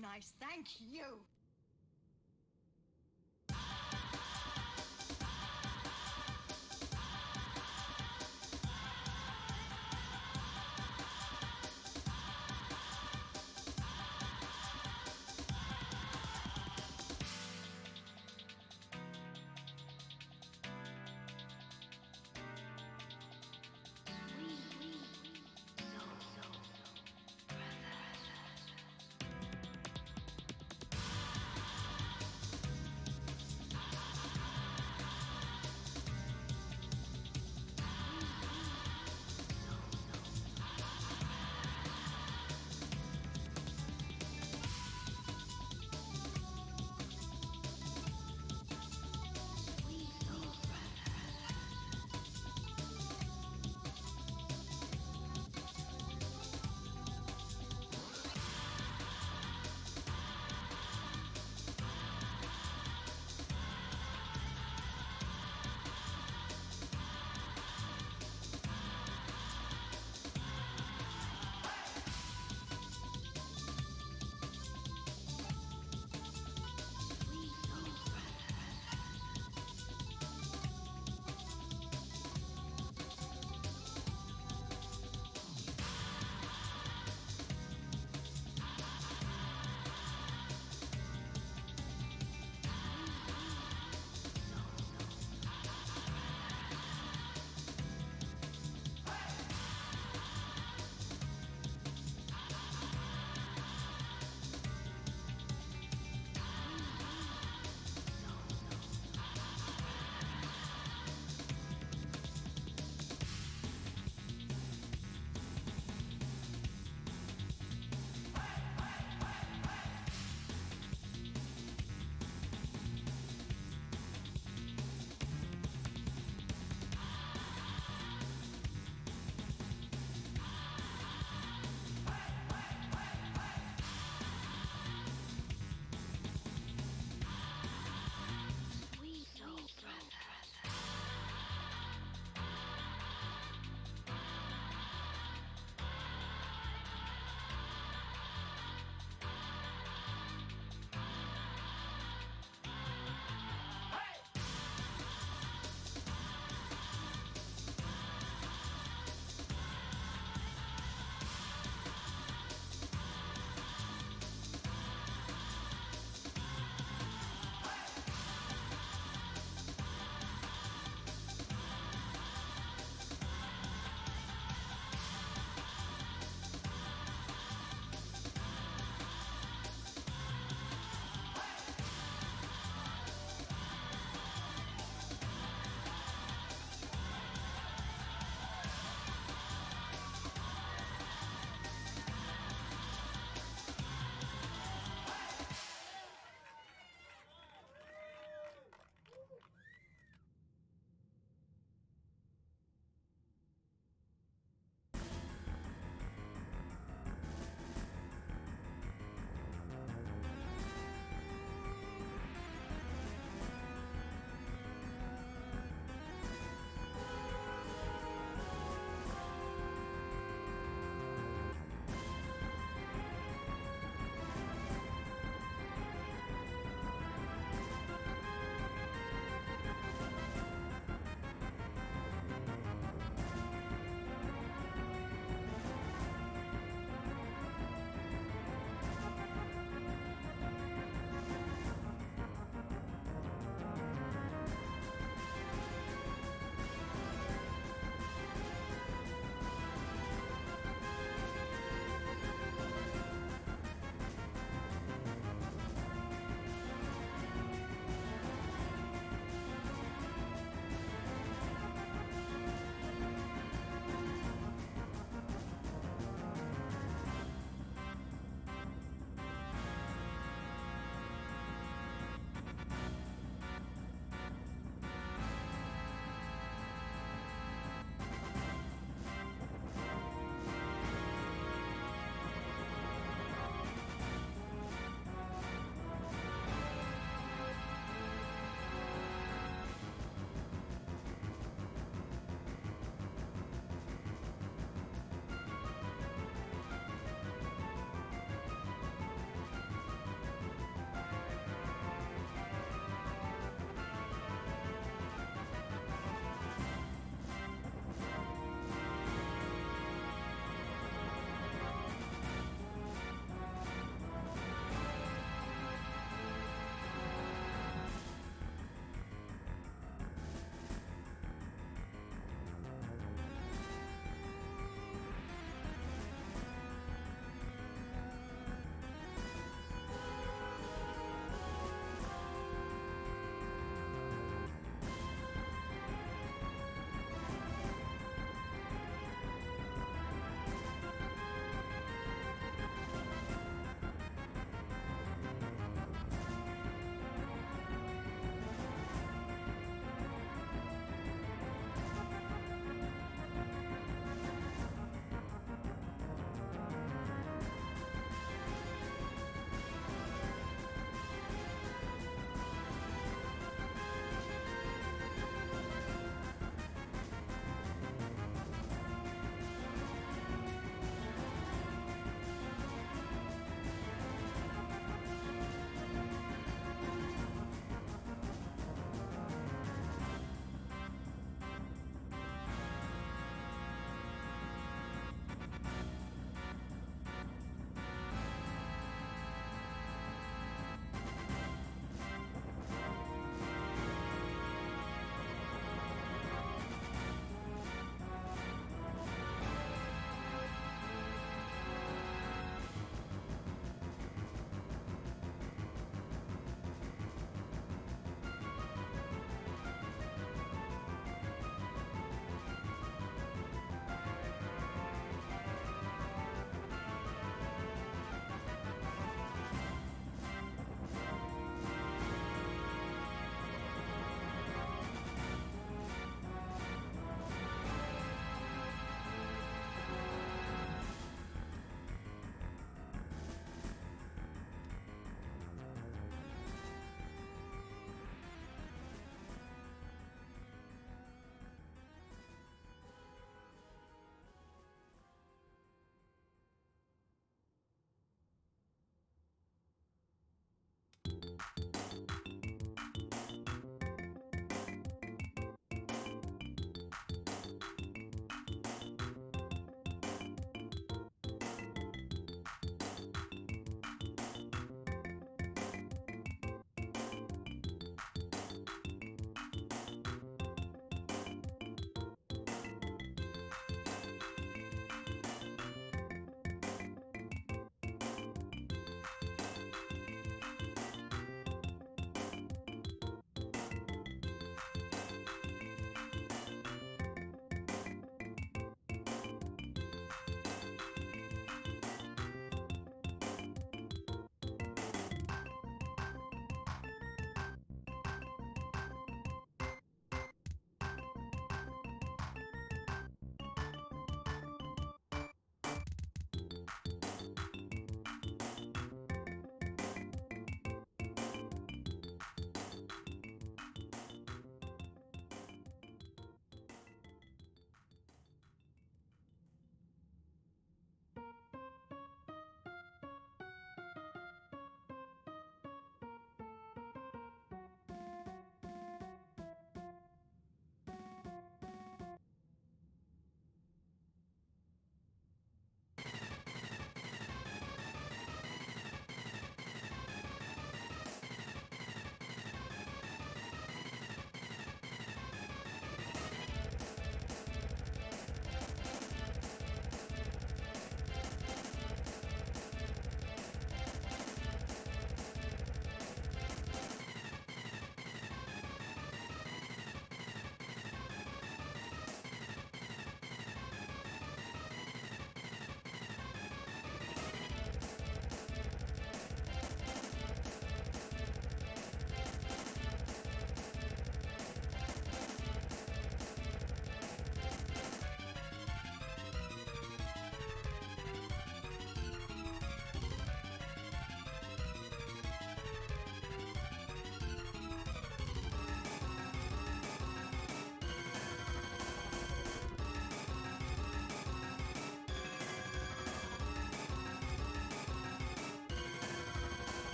very nice, thank you.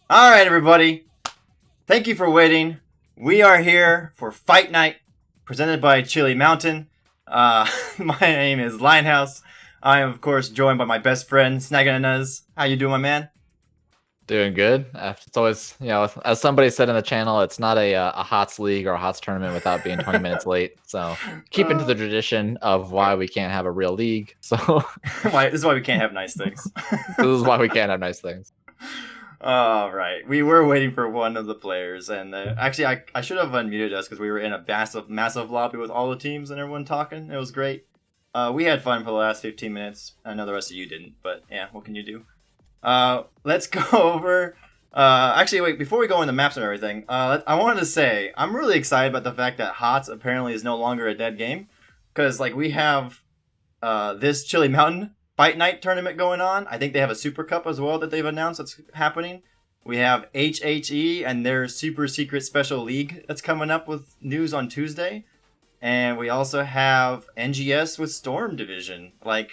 All right, everybody. Thank you for waiting. We are here for Fight Night, presented by Chili Mountain. My name is LineHouse. I am, of course, joined by my best friend, Snaginanehs. How you doing, my man? Doing good. It's always, as somebody said in the channel, it's not a HOTS league or a HOTS tournament without being 20 minutes late. So keeping to the tradition of why we can't have a real league. So This is why we can't have nice things. this is why we can't have nice things. All right. We were waiting for one of the players, and actually, I should have unmuted us because we were in a massive lobby with all the teams and everyone talking. It was great. We had fun for the last 15 minutes. I know the rest of you didn't, but yeah, what can you do? Let's go over. Actually, wait. Before we go into maps and everything, I wanted to say I'm really excited about the fact that HOTS apparently is no longer a dead game, because like we have this Chili Mountain Fight Night tournament going on. I think they have a Super Cup as well that they've announced that's happening. We have HHE and their super secret special league that's coming up with news on Tuesday, and we also have NGS with Storm Division. Like,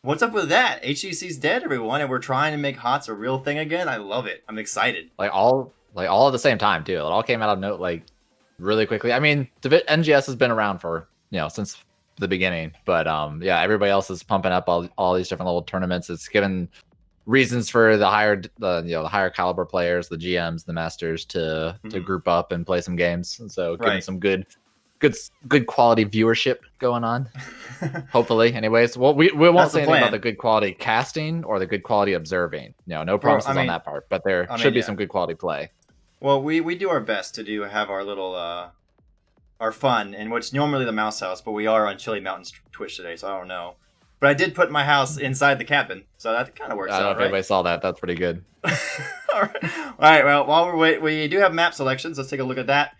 what's up with that? HGC's dead, everyone, and we're trying to make HOTS a real thing again. I love it. I'm excited. Like all at the same time too. It all came out of note really quickly. I mean, NGS has been around for since the beginning, but yeah, everybody else is pumping up all these different level tournaments. It's given reasons for the higher caliber players, the GMs, the masters to group up and play some games. And so getting some good quality viewership going on. Hopefully, anyways. Well, we won't say anything about the good quality casting or the good quality observing. No promises on that part, but there should be some good quality play. Well, we do our best to have our little our fun in what's normally the mouse house, but we are on Chili Mountain's Twitch today, so I don't know. But I did put my house inside the cabin, so that kind of works out, I don't know if everybody saw that. That's pretty good. All right. Well, while we're waiting, we do have map selections. Let's take a look at that.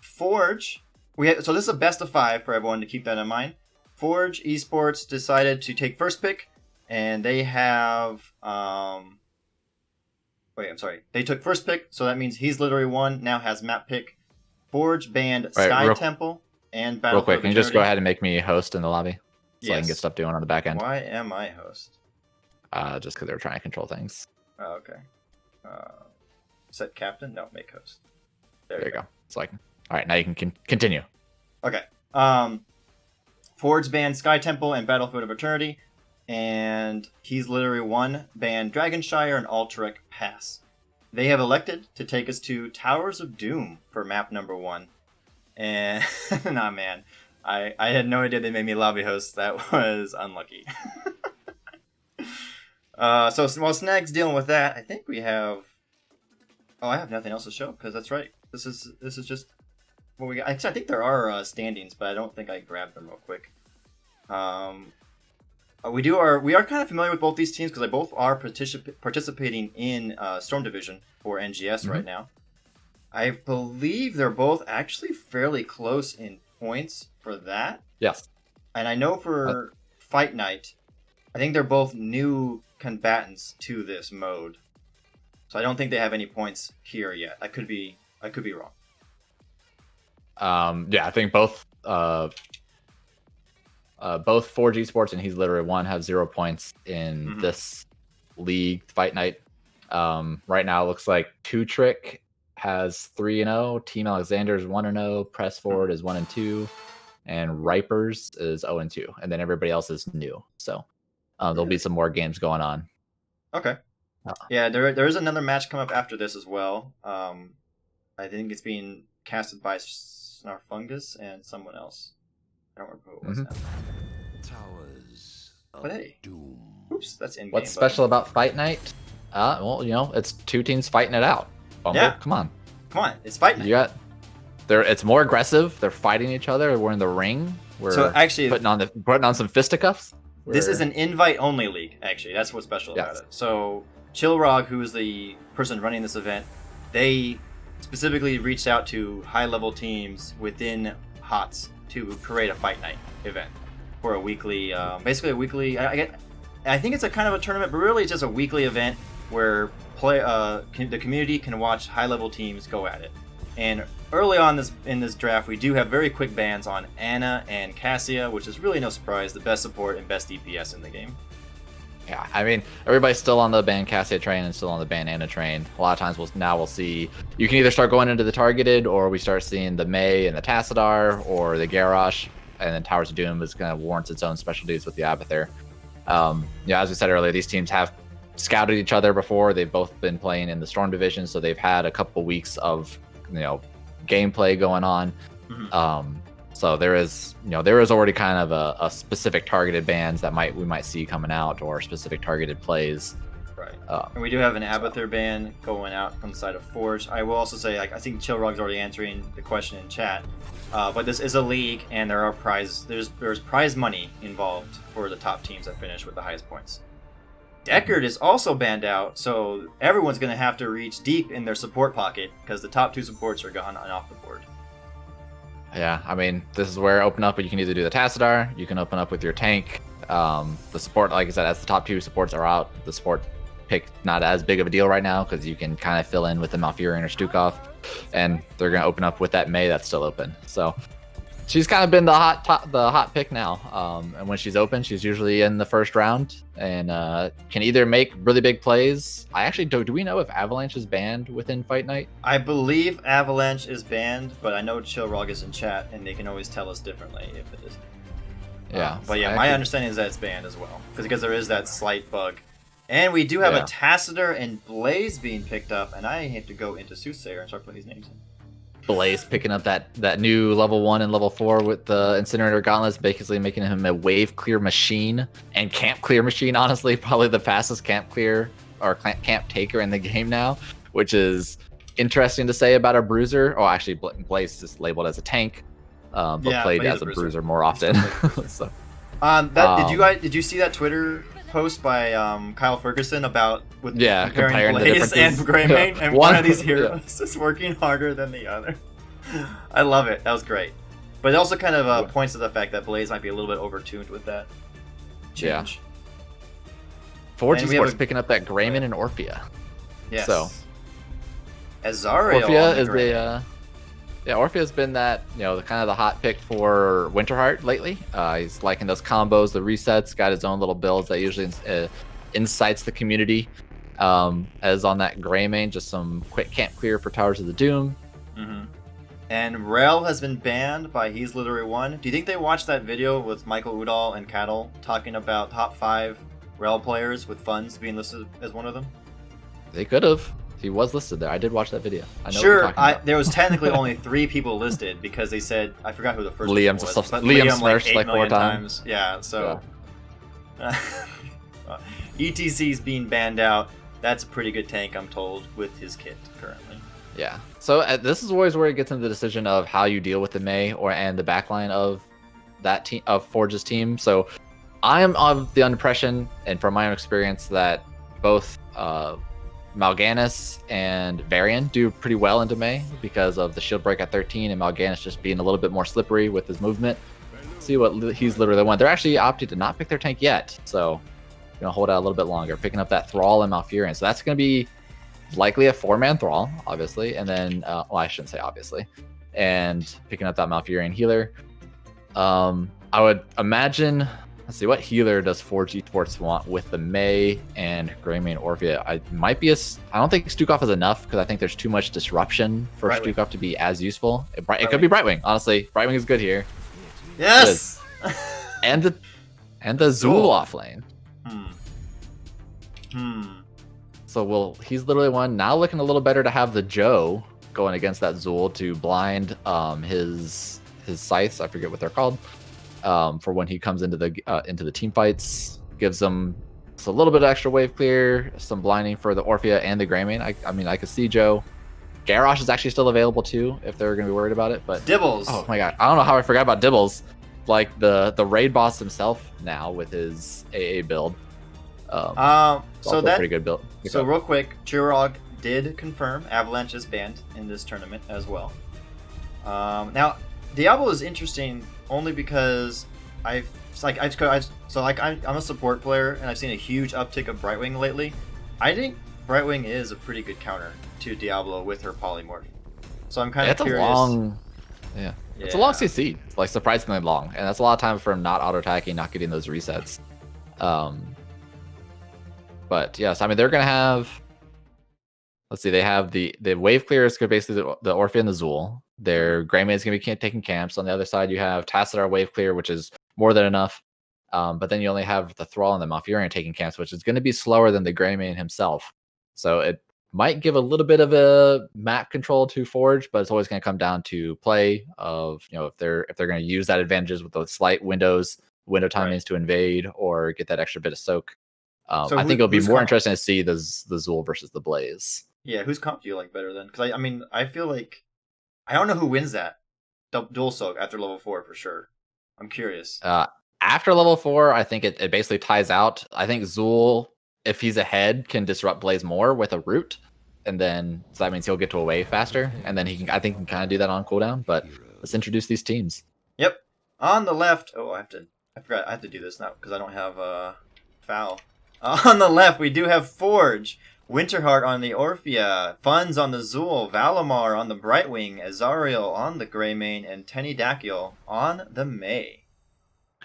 Forge. So this is a best of 5 for everyone to keep that in mind. Forge Esports decided to take first pick, and they have They took first pick, so that means he's literally won. Now has map pick. Forge banned Sky Temple and Battle. Real quick, can you just go ahead and make me host in the lobby so I can get stuff doing on the back end? Why am I host? Just because they're trying to control things. Oh, okay. Set captain? No, make host. There you go. It's like, all right, now you can continue. Okay. Forge banned Sky Temple and Battlefield of Eternity, and he's literally won, banned Dragonshire and Alterac Pass. They have elected to take us to Towers of Doom for map number 1. And, nah, man. I had no idea they made me lobby host. That was unlucky. So while Snag's dealing with that, I think we have... Oh, I have nothing else to show, because that's right. This is just what we got. Actually, I think there are standings, but I don't think I grabbed them real quick. We are kind of familiar with both these teams because they both are participating in Storm Division for NGS right now. I believe they're both actually fairly close in points for that. Yes. And I know for Fight Night, I think they're both new combatants to this mode. So I don't think they have any points here yet. I could be wrong. Yeah, I think both Forge Esports and He's Literally One have 0 points in this league Fight Night. Right now it looks like Two Trick has 3-0, Team Alexander is 1-0, Press Forward is 1-2, and Ripers is 0-2, and then everybody else is new. So there'll be some more games going on. Okay. Yeah, there is another match come up after this as well. I think it's being casted by Snarfungus and someone else. I don't remember who it was now. Towers but hey, Doom. Oops, that's in-game. What's special about Fight Night? Well, it's two teams fighting it out. Bumble, yeah. Come on, it's Fight Night. It's more aggressive. They're fighting each other. We're in the ring. We're actually putting on some fisticuffs. This is an invite-only league. Actually, that's what's special about it. So Chillrog, who is the person running this event, they specifically reached out to high-level teams within HOTS to create a Fight Night event for a weekly, basically a weekly. I think it's a kind of a tournament, but really it's just a weekly event where the community can watch high-level teams go at it. And early on in this draft, we do have very quick bans on Ana and Cassia, which is really no surprise, the best support and best DPS in the game. Yeah, I mean, everybody's still on the ban Cassia train and still on the ban Ana train. A lot of times we'll see you can either start going into the targeted, or we start seeing the Mei and the Tassadar, or the Garrosh, and then Towers of Doom is going to warrant its own specialties with the Abathur. Yeah, as we said earlier, these teams have scouted each other before. They've both been playing in the Storm division, so they've had a couple weeks of gameplay going on. So there is already kind of a specific targeted bans that we might see coming out, or specific targeted plays. Right. And we do have an Abathur ban going out from the side of Forge. I will also say, I think Chillrog's already answering the question in chat. But this is a league, and there's prize money involved for the top teams that finish with the highest points. Deckard is also banned out, so everyone's going to have to reach deep in their support pocket because the top 2 supports are gone and off the board. Yeah, I mean, this is where open up, but you can either do the Tassadar, you can open up with your tank. The support, like I said, as the top 2 supports are out, the support pick not as big of a deal right now because you can kind of fill in with the Malfurion or Stukov, and they're going to open up with that Mei that's still open. So she's kind of been the hot pick now. And when she's open, she's usually in the first round and can either make really big plays. I actually do we know if Avalanche is banned within Fight Night? I believe Avalanche is banned, but I know Chillrog is in chat and they can always tell us differently if it isn't. Yeah. But yeah, my understanding is that it's banned as well because there is that slight bug. And we do have a Tassadar and Blaze being picked up, and I have to go into Soothsayer and start putting these names in. Blaze picking up that new level 1 and level 4 with the Incinerator Gauntlets, basically making him a wave clear machine and camp clear machine, honestly. Probably the fastest camp clear or camp taker in the game now, which is interesting to say about a bruiser. Oh, actually, Blaze is labeled as a tank, but played as a bruiser more often. So, did you see that Twitter post by Kyle Ferguson about comparing Blaze and Greymane, and one of these heroes is working harder than the other. I love it. That was great. But it also kind of points to the fact that Blaze might be a little bit overtuned with that change. Forge Esports picking up that Greymane and Orphea. Yes. So Azariel Orphea is Orphea's been that, kind of the hot pick for Winterheart lately. He's liking those combos, the resets, got his own little builds that usually incites the community. As on that Greymane, just some quick camp clear for Towers of the Doom. And Rel has been banned by He's Literally One. Do you think they watched that video with Michael Udall and Cattle talking about top 5 Rel players with funds being listed as one of them? They could have. He was listed there. I did watch that video. I know sure, there was technically only 3 people listed because they said, I forgot who the first one was. Liam smirched like 4 times. Yeah, so ETC's being banned out. That's a pretty good tank, I'm told, with his kit currently. Yeah. So this is always where it gets into the decision of how you deal with the Mei and the backline of that team, of Forge's team. So I am of the impression, and from my own experience, that both Mal'Ganis and Varian do pretty well into Mei because of the shield break at 13 and Mal'Ganis just being a little bit more slippery with his movement. See what He's Literally One. They're actually opted to not pick their tank yet, so gonna hold out a little bit longer, picking up that Thrall and Malfurion. So that's gonna be likely a 4-man Thrall, obviously, and then I shouldn't say obviously, and picking up that Malfurion healer. I would imagine. Let's see, what healer does Forge Esports want with the Mei and Greymane Orphea? I don't think Stukov is enough because I think there's too much disruption for Stukov to be as useful. It could be Brightwing, honestly. Brightwing is good here. Yes. And the Zul off lane. So He's Literally One. Now looking a little better to have the Joe going against that Zul to blind his scythes. I forget what they're called. For when he comes into the team fights, gives them a little bit of extra wave clear, some blinding for the Orphea and the Greymane. I mean, I could see Joe. Garrosh is actually still available too, if they're going to be worried about it. But Dibbles. Oh my god, I don't know how I forgot about Dibbles. Like the raid boss himself now with his AA build. So that's pretty good build. So real quick, Chirog did confirm Avalanche is banned in this tournament as well. Now Diablo is interesting only because I'm a support player and I've seen a huge uptick of Brightwing lately. I think Brightwing is a pretty good counter to Diablo with her polymorph. So I'm kind of curious. It's a long CC. It's like surprisingly long, and that's a lot of time for him not auto attacking, not getting those resets. But yes, I mean they're gonna have. Let's see, they have the wave clear is basically the Orphea and the Zool. Their Greymane is gonna be taking camps. On the other side, you have Tassadar wave clear, which is more than enough. But then you only have the Thrall and the Malfurion taking camps, which is going to be slower than the Greymane himself. So it might give a little bit of a map control to Forge, but it's always going to come down to play of, you know, if they're going to use that advantages with those slight window timings to invade or get that extra bit of soak. So I think it'll be more interesting to see the Zool versus the Blaze. Yeah, whose comp do you like better then? Because I mean, I feel like I don't know who wins that dual soak after level 4 for sure. I'm curious. After level 4, I think it basically ties out. I think Zool, if he's ahead, can disrupt Blaze more with a root, and then so that means he'll get to a wave faster, and then he can kind of do that on cooldown. But let's introduce these teams. Yep. On the left, I forgot I have to do this now because I don't have foul. On the left, we do have Forge, Winterheart on the Orphea, Funds on the Zool, Valimar on the Brightwing, Azariel on the Greymane, and Tenidakiel on the Mei.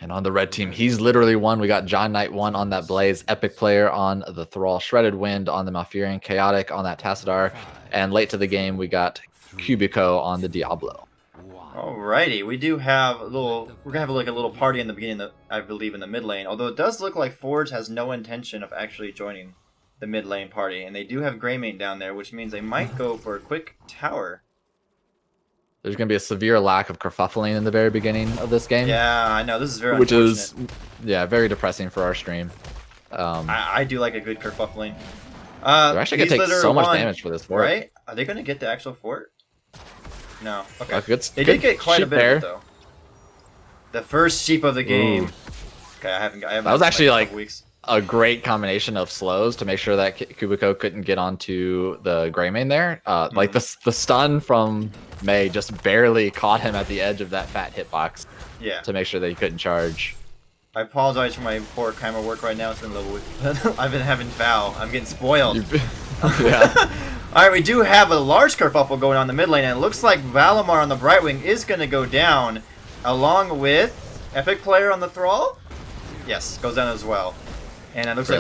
And on the red team, he's literally one. We got John Knight 1 on that Blaze, Epic Player on the Thrall, Shredded Wind on the Malfurion, Chaotic on that Tassadar, and late to the game, we got Cubico on the Diablo. Alrighty, we do have we're gonna have like a little party in the beginning, I believe, in the mid lane. Although it does look like Forge has no intention of actually joining the mid lane party, and they do have Greymane down there, which means they might go for a quick tower. There's going to be a severe lack of kerfuffling in the very beginning of this game. Yeah, I know. This is very Which unfortunate. is, yeah, very depressing for our stream. I do like a good kerfuffling. They're actually going to take so much damage for this fort. Right? Are they going to get the actual fort? No. Okay. They did get quite a bit there. of it, though. The first sheep of the game. Ooh. Okay, I haven't that was actually like weeks. A great combination of slows to make sure that Cubico couldn't get onto the Greymane there. Like the stun from Mei just barely caught him at the edge of that fat hitbox. Yeah. To make sure that he couldn't charge. I apologize for my poor camera work right now. It's been a little. I've been having foul. I'm getting spoiled. Yeah. All right, we do have a large kerfuffle going on in the mid lane, and it looks like Valimar on the Brightwing is going to go down, along with Epic Player on the Thrall. Yes, goes down as well. And it looks like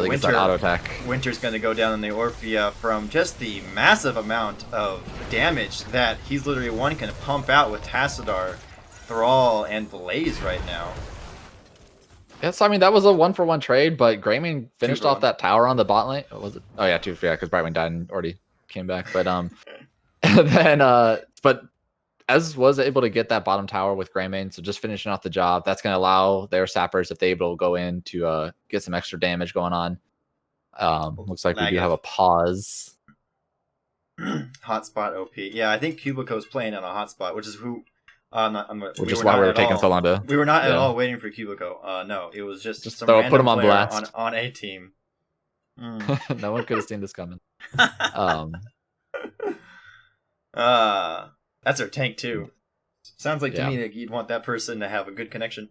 Winter's going to go down in the Orphea from just the massive amount of damage that he's literally one can pump out with Tassadar, Thrall, and Blaze right now. Yes, I mean, that was a 1-for-1 trade, but Greymane finished off that tower on the bot lane. What was it? Oh, yeah, 2 for, yeah, because Brightwing died and already came back. But, and then, but Ez was able to get that bottom tower with Greymane, so just finishing off the job. That's going to allow their sappers, if they're able to go in, to get some extra damage going on. Looks like we do have a pause. Hotspot OP. Yeah, I think Cubico's playing on a hotspot, which is who... which is why we were taking so long to... We were not at all waiting for Cubico. No, it was just some put him on blast. On a team. No one could have seen this coming. That's our tank too. Sounds like to me that you'd want that person to have a good connection.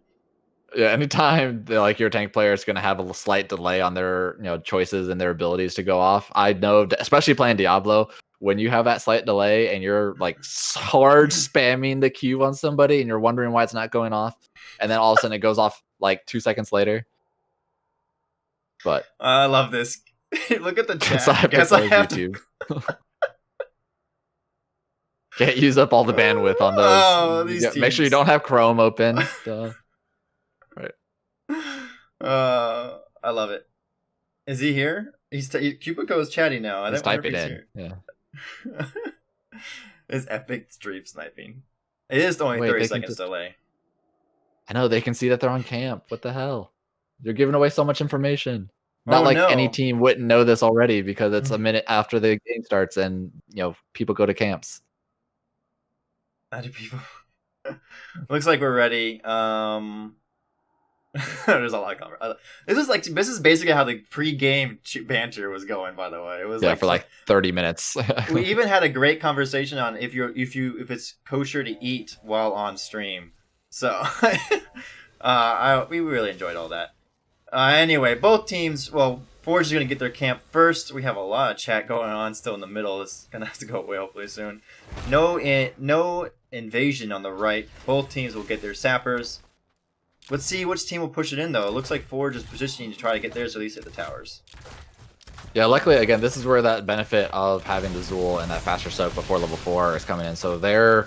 Yeah, anytime like your tank player is going to have a slight delay on their choices and their abilities to go off, I know, especially playing Diablo, when you have that slight delay and you're like hard spamming the Q on somebody and you're wondering why it's not going off, and then all of a sudden it goes off like 2 seconds later. But I love this. Look at the chat. Guess I have to. Can't use up all the bandwidth on those. Oh, these make sure you don't have Chrome open. Right. I love it. Is he here? Cubico is chatting now. He's typing in. Here. Yeah. It's epic stream sniping. It is only 30 seconds delay. I know, they can see that they're on camp. What the hell? You're giving away so much information. Not any team wouldn't know this already because it's a minute after the game starts and people go to camps. How do people? Looks like we're ready. There's a lot of conversation. This is basically how the pre-game banter was going. By the way, it was for like 30 minutes. We even had a great conversation on if it's kosher to eat while on stream. So, we really enjoyed all that. Anyway, both teams. Well, Forge is gonna get their camp first. We have a lot of chat going on still in the middle. It's gonna have to go away hopefully soon. No invasion on the right. Both teams will get their sappers. Let's see which team will push it in, though. It looks like Forge is positioning to try to get theirs at least at the towers. Yeah, luckily, again, this is where that benefit of having the Zool and that faster soak before level 4 is coming in. So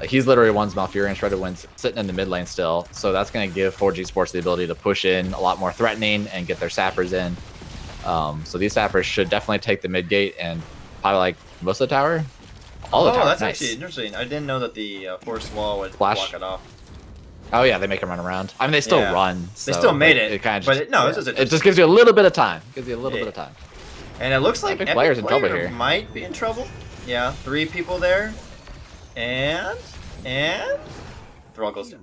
he's literally one's Malfurion Shredded Winds sitting in the mid lane still. So that's going to give Forge Esports the ability to push in a lot more threatening and get their sappers in. So these sappers should definitely take the mid gate and probably like most of the tower. All the tower. That's nice. actually interesting. I didn't know that the force wall would Flash. block it off. Oh yeah, they make him run around. I mean, they still run. They still made it. It kind of it just gives you a little bit of time. Gives you a little bit of time. And it looks like Epic player's in trouble Player here. might be in trouble. Yeah, 3 people there. And Thrall goes down.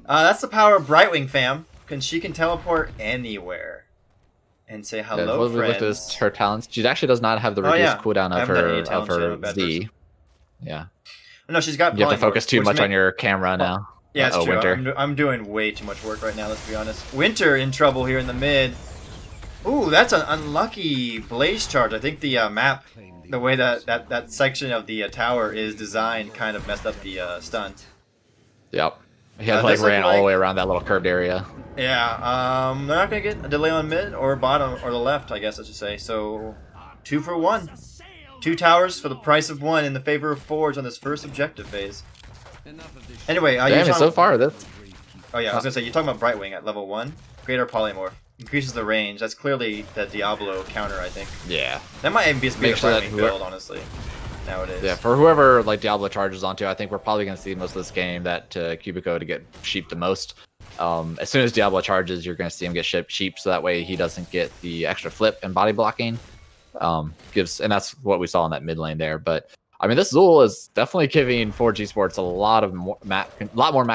That's the power of Brightwing, fam. She can teleport anywhere. And say hello, we looked at her talents. She actually does not have the reduced cooldown of her Z. Yeah. No, she's got. You have to focus too much on your camera now. Yeah, it's true. Winter. I'm doing way too much work right now. Let's be honest. Winter in trouble here in the mid. Ooh, that's an unlucky blaze charge. I think the map, the way that section of the tower is designed, kind of messed up the stun. Yep. He had ran all the way around that little curved area. Yeah. They're not gonna get a delay on mid or bottom or the left, I guess I should say. So, 2 for 1. 2 towers for the price of 1 in the favor of Forge on this first objective phase. Anyway, so far this. Oh yeah, I was gonna say you're talking about Brightwing at level 1. Greater polymorph increases the range. That's clearly the Diablo counter, I think. Yeah. That might even be a Brightwing build, honestly. Nowadays. Yeah, for whoever like Diablo charges onto, I think we're probably gonna see most of this game that Cubico to get sheep the most. As soon as Diablo charges, you're gonna see him get sheep, so that way he doesn't get the extra flip and body blocking. And that's what we saw in that mid lane there. But I mean, this Zool is definitely giving Forge Esports a lot more map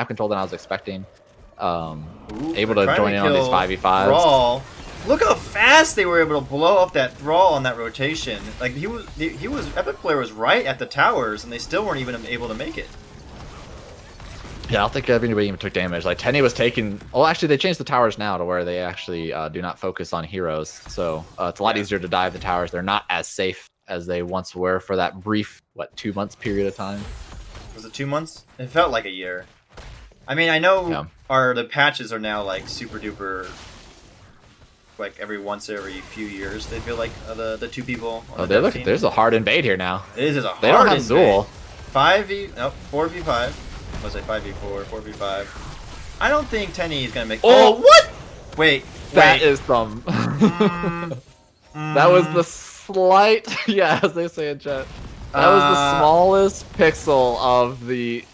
control than I was expecting. Able to join in on these 5v5s. Brawl. Look how fast they were able to blow up that Thrall on that rotation. Like he was Epic Player was right at the towers, and they still weren't even able to make it. Yeah, I don't think anybody even took damage. Like Tenny was taking. Well, actually, they changed the towers now to where they actually do not focus on heroes, so it's a lot easier to dive the towers. They're not as safe as they once were for that brief 2 months period of time. Was it 2 months? It felt like a year. I mean, I know the patches are now like super duper. Like every few years, they feel like the 2 people. Oh, there's a hard invade here now. It is a hard. They don't have Zool. 4v5. Was it 5v4, 4v5? I don't think Tenny is gonna make. Oh, what? Wait. That is some. That was the slight. Yeah, as they say in chat. That was the smallest pixel of the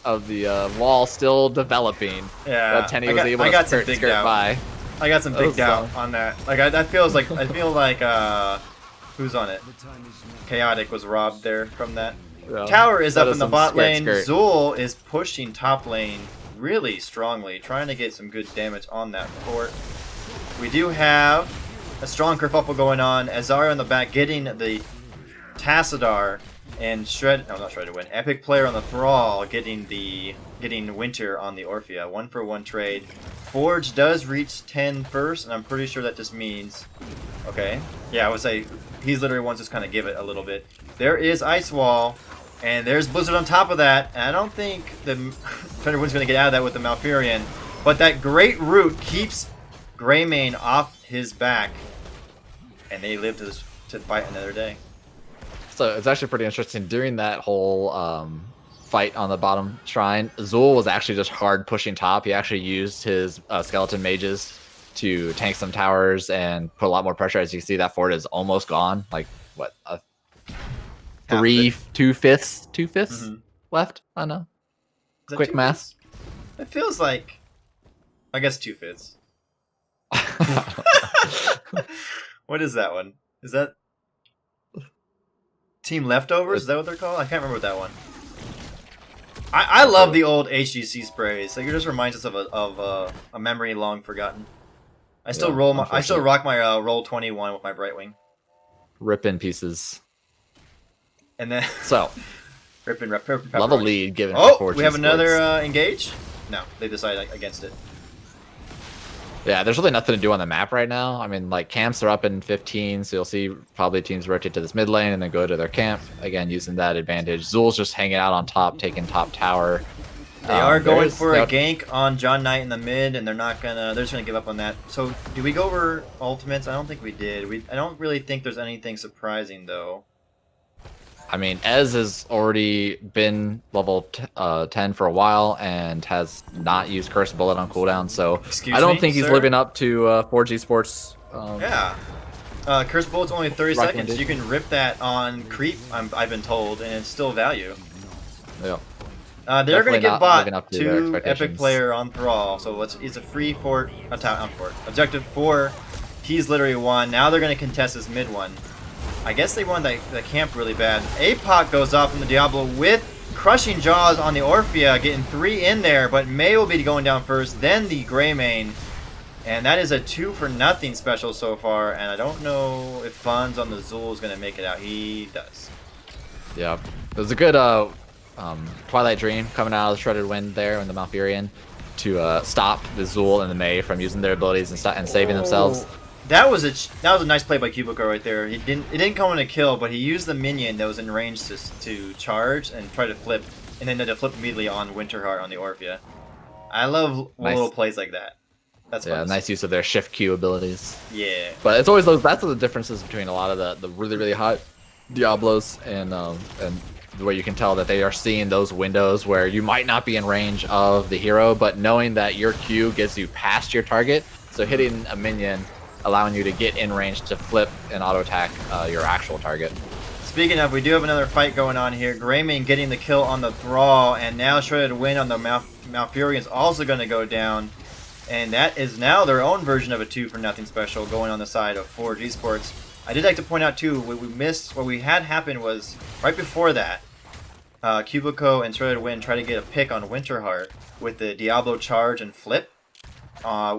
wall still developing. Yeah. That Tenny was able to skirt by. I got some big doubt on that. Like that feels like I feel like who's on it? Chaotic was robbed there from that. Yeah, tower is up in the bot lane. Zool is pushing top lane really strongly, trying to get some good damage on that fort. We do have a strong kerfuffle going on. Azara in the back getting the Tassadar and not Shredded Wind. Epic Player on the Thrall getting Winter on the Orphea. 1-for-1 trade. Forge does reach 10 first, and I'm pretty sure that just means... Okay. Yeah, I would say he's literally wants to just kind of give it a little bit. There is Ice Wall, and there's Blizzard on top of that, and I don't think the Thunderwind's going to get out of that with the Malfurion, but that Great Root keeps Greymane off his back, and they live to fight another day. So it's actually pretty interesting. During that whole fight on the bottom shrine, Zool was actually just hard pushing top. He actually used his skeleton mages to tank some towers and put a lot more pressure. As you can see, that fort is almost gone. Like what? 2/5 left. I don't know. Quick math. It feels like, I guess 2/5. What is that one? Is that Team Leftovers? Is that what they're called? I can't remember what that one. I love the old HGC sprays. Like, it just reminds us of a memory long forgotten. I still rock my roll 21 with my Brightwing. Rip in pieces. And then rip level lead given. Oh, we have another engage. No, they decided against it. Yeah, there's really nothing to do on the map right now. I mean, like, camps are up in 15, so you'll see probably teams rotate to this mid lane and then go to their camp, again, using that advantage. Zool's just hanging out on top, taking top tower. They are going for a yep. gank on John Knight in the mid, and they're just gonna give up on that. So, did we go over ultimates? I don't think we did. I don't really think there's anything surprising though. I mean, Ez has already been level 10 for a while and has not used Curse Bullet on cooldown, so I don't think he's living up to Forge Esports. Yeah. Curse Bullet's only 30 seconds. You can rip that on creep, I've been told, and it's still value. Yeah. They're going to get bot to Epic player on Brawl, so it's a free fort, objective 4. He's literally won. Now they're going to contest this mid one. I guess they won the camp really bad. APOC goes off from the Diablo with crushing jaws on the Orphea, getting 3 in there, but May will be going down first, then the Greymane. And that is a 2-for-0 special so far, and I don't know if Funds on the Zul is going to make it out. He does. Yeah. It was a good Twilight Dream coming out of the Shredded Wind there in the Malfurion to stop the Zul and the May from using their abilities and saving themselves. That was a nice play by Cubico right there. It didn't come in a kill, but he used the minion that was in range to charge and try to flip, and then to flip immediately on Winterheart on the Orphea. I love little plays like that. That's fun. Yeah, nice use of their shift Q abilities. Yeah. But it's always that's the differences between a lot of the really hot Diablos and where you can tell that they are seeing those windows where you might not be in range of the hero, but knowing that your Q gets you past your target, so hitting a minion allowing you to get in range to flip and auto attack your actual target. Speaking of, we do have another fight going on here. Greymane getting the kill on the Thrall, and now Shredded Wind on the Malfurion is also going to go down. And that is now their own version of a 2-for-0 special going on the side of Forge Esports. I did like to point out too, what we had happen was right before that, Cubico and Shredded Wind tried to get a pick on Winterheart with the Diablo charge and flip.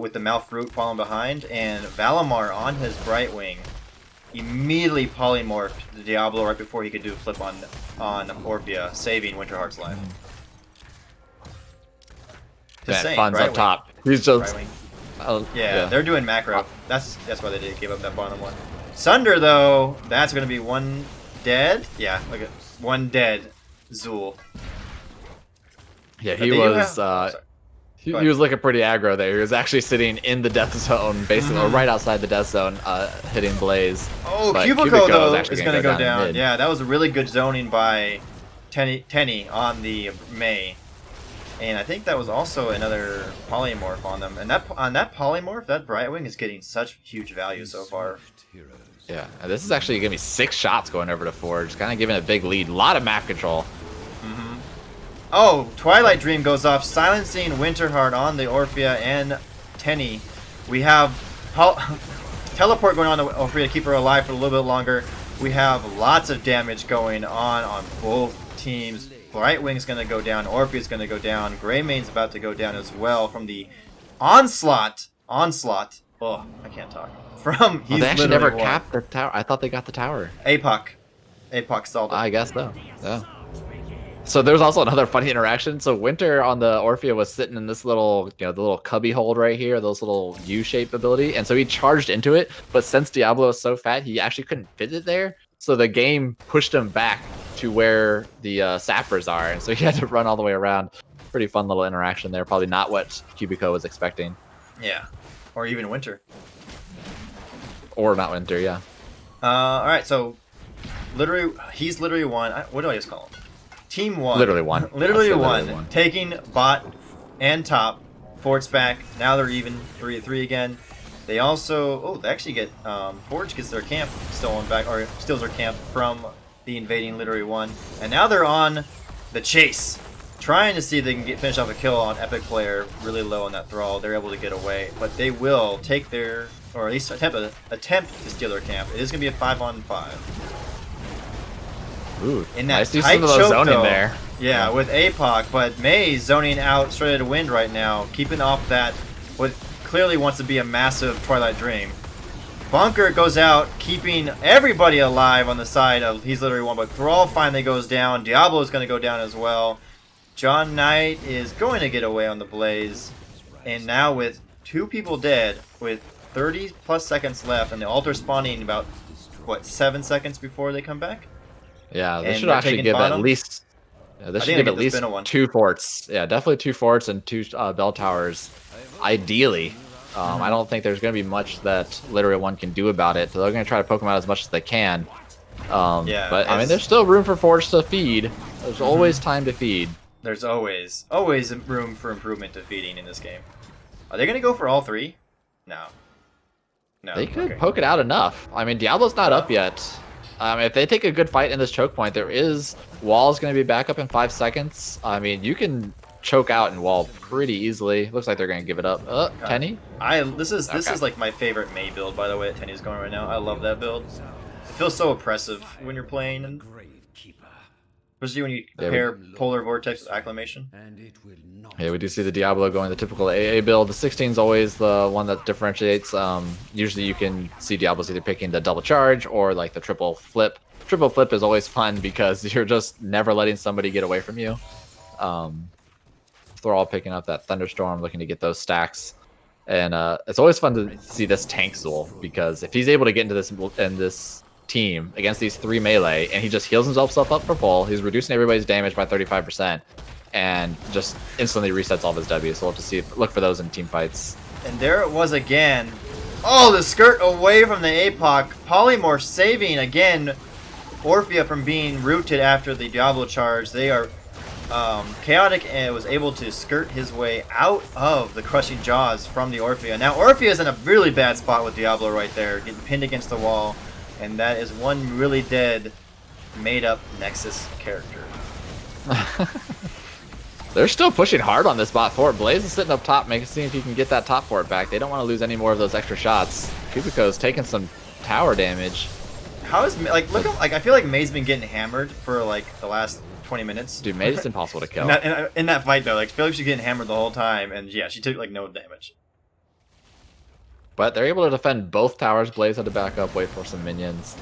With the Malfruit falling behind, and Valimar on his Brightwing immediately polymorphed the Diablo right before he could do a flip on Orphea, saving Winterheart's life. That Fun's up top. He's just yeah, they're doing macro. That's why they did give up that bottom one. Sunder though, that's gonna be one dead. Yeah, look at one dead Zul. Yeah, he was. He was looking pretty aggro there. He was actually sitting in the death zone, basically, or right outside the death zone, hitting Blaze. Oh, Cubico though is going to go down. Yeah, that was a really good zoning by Tenny on the May, and I think that was also another polymorph on them. And on that polymorph, that Brightwing is getting such huge value so far. Yeah, and this is actually going to be 6 shots going over to Forge, kind of giving a big lead. A lot of map control. Oh, Twilight Dream goes off, silencing Winterheart on the Orphea and Tenny. We have teleport going on the Orphea to keep her alive for a little bit longer. We have lots of damage going on both teams. Brightwing's going to go down, Orphea's going to go down, Greymane's about to go down as well from the onslaught. Oh, I can't talk. They actually never capped the tower. I thought they got the tower. APOC stalled it. I guess so. Yeah. So there's also another funny interaction. So Winter on the Orphea was sitting in this little, the little cubby hold right here, those little U-shaped ability, and so he charged into it. But since Diablo is so fat, he actually couldn't fit it there. So the game pushed him back to where the sappers are, and so he had to run all the way around. Pretty fun little interaction there. Probably not what Cubico was expecting. Yeah, or even Winter. Or not Winter, yeah. All right, so he's literally won. What do I just call him? Team 1. Literally won. Literally won. Taking bot and top. Forge back. Now they're even 3-3 again. They also... they actually get... Forge gets their camp stolen back, or steals their camp from the invading Literally 1. And now they're on the chase. Trying to see if they can finish off a kill on Epic player really low on that Thrall. They're able to get away. But they will take their... or at least attempt to steal their camp. It is going to be a 5-on-5. Ooh, in that nice tight choke zoning though, there. Yeah, with APOC, but May zoning out Shredded Wind right now, keeping off that what clearly wants to be a massive Twilight Dream. Bunker goes out, keeping everybody alive on the side of He's Literally One, but Thrall finally goes down. Diablo is going to go down as well. John Knight is going to get away on the Blaze, and now with 2 people dead, with 30 plus seconds left, and the altar spawning about, what, 7 seconds before they come back? Yeah, they And should they're actually taking give bottom? at least Yeah, this I should think give I at get the spinal least one. 2 forts. Yeah, definitely 2 forts and 2 bell towers. Ideally. I don't think there's going to be much that literally one can do about it. So they're going to try to poke them out as much as they can. Yeah, But I mean, there's still room for Forge to feed. There's always time to feed. There's always room for improvement to feeding in this game. Are they gonna go for all 3? No. No. They could okay. poke it out enough. I mean, Diablo's not up yet. If they take a good fight in this choke point, there is wall's going to be back up in 5 seconds. I mean, you can choke out and wall pretty easily. Looks like they're going to give it up. Tenny? This is like my favorite Mei build, by the way, that Tenny's going right now. I love that build. It feels so oppressive when you're playing, and especially when you pair Polar Vortex with Acclamation. Yeah, we do see the Diablo going the typical AA build. The 16 is always the one that differentiates. Usually you can see Diablos either picking the double charge or like the triple flip. Triple flip is always fun because you're just never letting somebody get away from you. They're all picking up that Thunderstorm, looking to get those stacks. And it's always fun to see this tank duel because if he's able to get into this team against these 3 melee and he just heals himself up for full, he's reducing everybody's damage by 35% and just instantly resets all of his W. So we'll have to look for those in team fights. And there it was again. Oh, the skirt away from the APOC. Polymorph saving again Orphea from being rooted after the Diablo charge. They are Chaotic and was able to skirt his way out of the crushing jaws from the Orphea. Now Orphea is in a really bad spot with Diablo right there, getting pinned against the wall, and that is one really dead, made-up Nexus character. They're still pushing hard on this bot fort. Blaze is sitting up top, seeing if he can get that top fort back. They don't want to lose any more of those extra shots. Kubiko's taking some tower damage. How is look at I feel like May's been getting hammered for like the last 20 minutes. Dude, May's impossible to kill. In that fight though, like I feel like she's getting hammered the whole time, and yeah, she took like no damage. But they're able to defend both towers. Blaze had to back up, wait for some minions.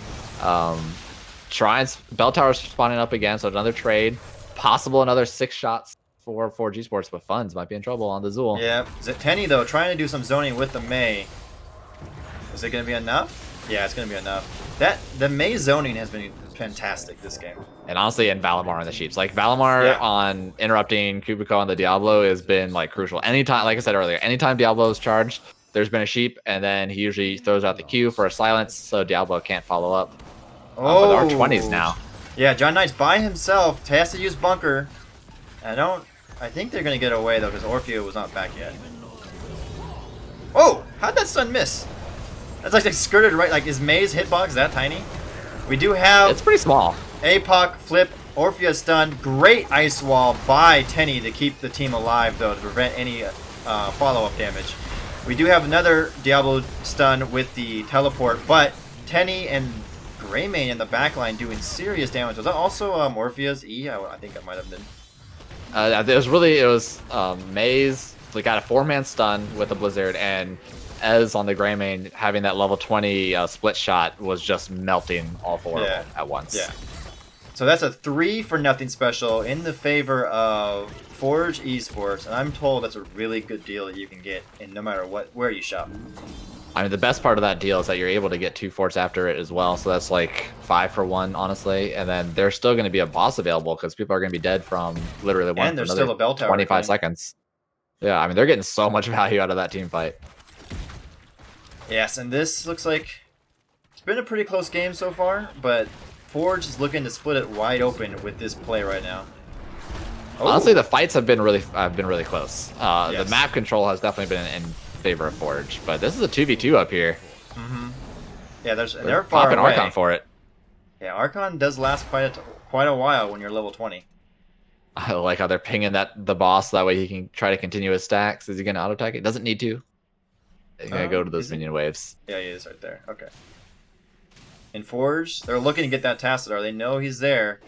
Shrines, bell towers spawning up again, so another trade. Possible another 6 shots for Forge Esports, but Funds might be in trouble on the Zool. Yeah, Tenny though trying to do some zoning with the Mei. Is it gonna be enough? Yeah, it's gonna be enough. The Mei zoning has been fantastic this game. And honestly, and Valimar on the Sheeps. Like, Valimar on interrupting Kubiko on the Diablo has been, like, crucial. Anytime, like I said earlier, anytime Diablo is charged, there's been a Sheep, and then he usually throws out the Q for a silence, so Diablo can't follow up. Oh, with R20s now. Yeah, John Knight's by himself. He has to use Bunker. I think they're going to get away, though, because Orphea was not back yet. Oh! How'd that stun miss? That's like they skirted right. Like, is May's hitbox that tiny? We do have... It's pretty small. APOC, flip, Orphea stunned. Great ice wall by Tenny to keep the team alive, though, to prevent any follow-up damage. We do have another Diablo stun with the teleport, but Tenny and Greymane in the backline doing serious damage. Was that also Orphea's E? I think that might have been. It was May's. We got a 4-man stun with a Blizzard, and Ez on the Greymane having that level 20 split shot was just melting all 4 of them at once. Yeah. So that's a 3-for-0 special in the favor of Forge Esports, and I'm told that's a really good deal that you can get in no matter where you shop. I mean, the best part of that deal is that you're able to get 2 forts after it as well, so that's like 5 for 1, honestly. And then there's still going to be a boss available because people are going to be dead from literally one. And there's still a bell tower. 25 seconds. Yeah, I mean, they're getting so much value out of that team fight. Yes, and this looks like it's been a pretty close game so far, but Forge is looking to split it wide open with this play right now. Oh. Honestly, the fights have been really close. Yes. The map control has definitely been in favor of Forge, but this is a 2v2 up here. Mm-hmm. Yeah, they're far popping away. Archon for it. Yeah, Archon does last quite a while when you're level 20. I like how they're pinging the boss, that way he can try to continue his stacks. Is he going to auto-attack it? Doesn't need to. He's going to go to those minion waves. Yeah, he is right there. Okay. In Forge, they're looking to get that Tassadar. They know he's there.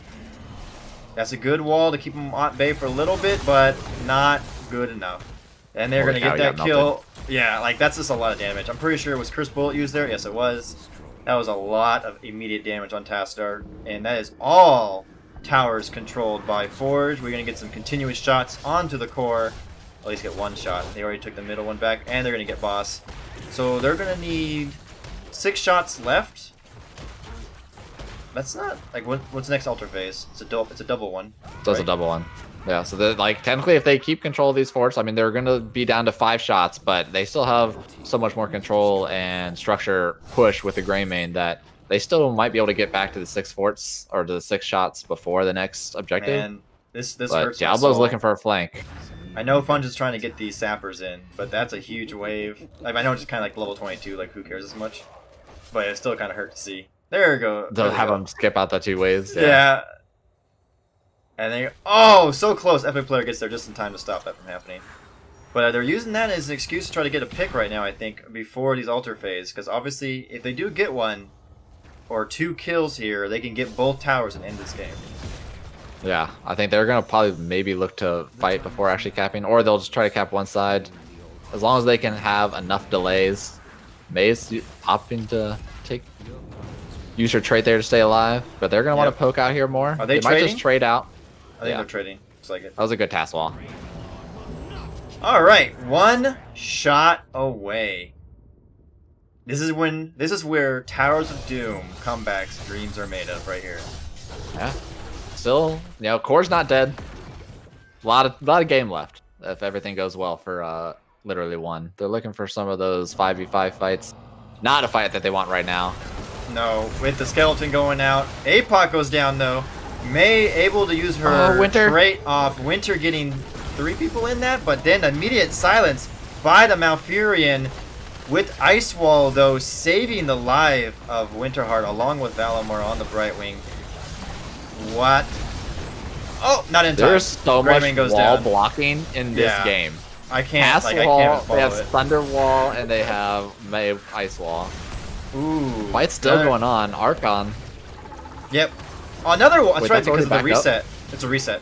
That's a good wall to keep him at bay for a little bit, but not good enough. And they're going to get that kill. Yeah, like that's just a lot of damage. I'm pretty sure it was Curse Bullet used there. Yes, it was. That was a lot of immediate damage on Tassadar. And that is all towers controlled by Forge. We're going to get some continuous shots onto the core. At least get 1 shot. They already took the middle one back, and they're going to get boss. So they're going to need 6 shots left. That's not like what's the next altar phase? It's a double one. So it's a double one. Yeah, so like technically if they keep control of these forts, I mean they're gonna be down to 5 shots, but they still have so much more control and structure push with the Gray Main that they still might be able to get back to the 6 forts or to the 6 shots before the next objective. Man, this but hurts. Diablo's looking for a flank. I know Funge is trying to get these sappers in, but that's a huge wave. Like, I know it's kind of like level 22, like who cares as much, but it still kind of hurt to see. There we go. They'll have them skip out the 2 waves. Yeah. And they so close. Epic player gets there just in time to stop that from happening. But they're using that as an excuse to try to get a pick right now, I think, before these altar phase. Because obviously, if they do get 1 or 2 kills here, they can get both towers and end this game. Yeah, I think they're going to probably maybe look to fight before actually capping. Or they'll just try to cap one side. As long as they can have enough delays. Maeve's opting to use her trait there to stay alive. But they're going to want to poke out here more. Are they might just trade out. I think they're trading. Looks like it. That was a good task wall. Alright, 1 shot away. This is where Towers of Doom comebacks dreams are made of right here. Yeah. Still, Core's not dead. A lot of game left if everything goes well for literally 1. They're looking for some of those 5v5 fights. Not a fight that they want right now. No, with the skeleton going out. APOC goes down though. May able to use her trait off. Winter getting 3 people in that, but then immediate silence by the Malfurion with Ice Wall though saving the life of Winterheart along with Valimor on the Brightwing. What? Oh, not in time. There's so much wall down. blocking in this game. I can't. I can't they have it. Thunder Wall and they have Maiev Ice Wall. Ooh. Fight's still going on. Archon. Yep. Oh, another one. That's right, because of the reset. Up? It's a reset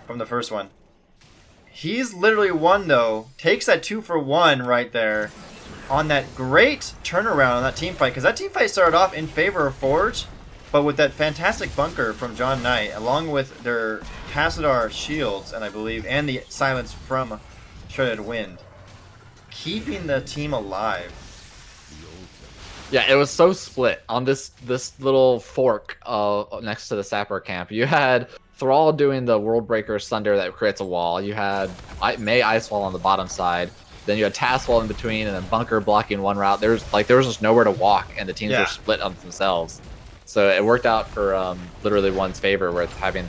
from the first one. He's literally won though. Takes that 2 for 1 right there on that great turnaround on that team fight, because that team fight started off in favor of Forge, but with that fantastic bunker from John Knight, along with their Tassadar shields, and I believe, and the silence from Shredded Wind, keeping the team alive. Yeah, it was so split on this little fork next to the Sapper camp. You had Thrall doing the World Breaker Thunder that creates a wall. You had May Ice Wall on the bottom side. Then you had Task Wall in between, and then Bunker blocking one route. There was just nowhere to walk, and the teams were split on themselves. So it worked out for literally 1's favor with having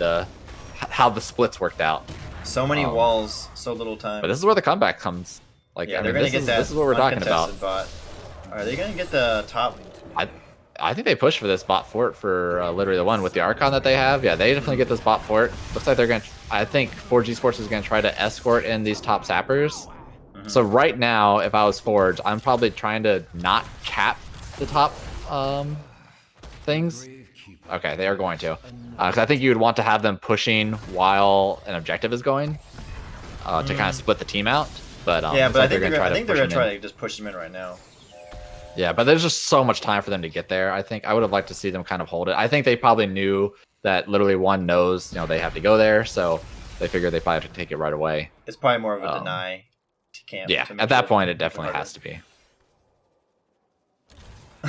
how the splits worked out. So many walls, so little time. But this is where the comeback comes. Like, yeah, they're gonna get that. This is what we're talking about. Bot. Are they gonna get the top? I think they push for this bot fort for literally the 1 with the Archon that they have. Yeah, they definitely get this bot fort. Looks like they're gonna. I think Forge Esports is gonna try to escort in these top sappers. So right now, if I was Forge, I'm probably trying to not cap the top things. Okay, they are going to. Because I think you would want to have them pushing while an objective is going to kind of split the team out. But yeah, but I think they're gonna try to just push them in right now. Yeah, but there's just so much time for them to get there. I think I would have liked to see them kind of hold it. I think they probably knew that literally 1 knows, they have to go there, so they figured they probably have to take it right away. It's probably more of a deny to camp. Yeah, at that point, it definitely has to be.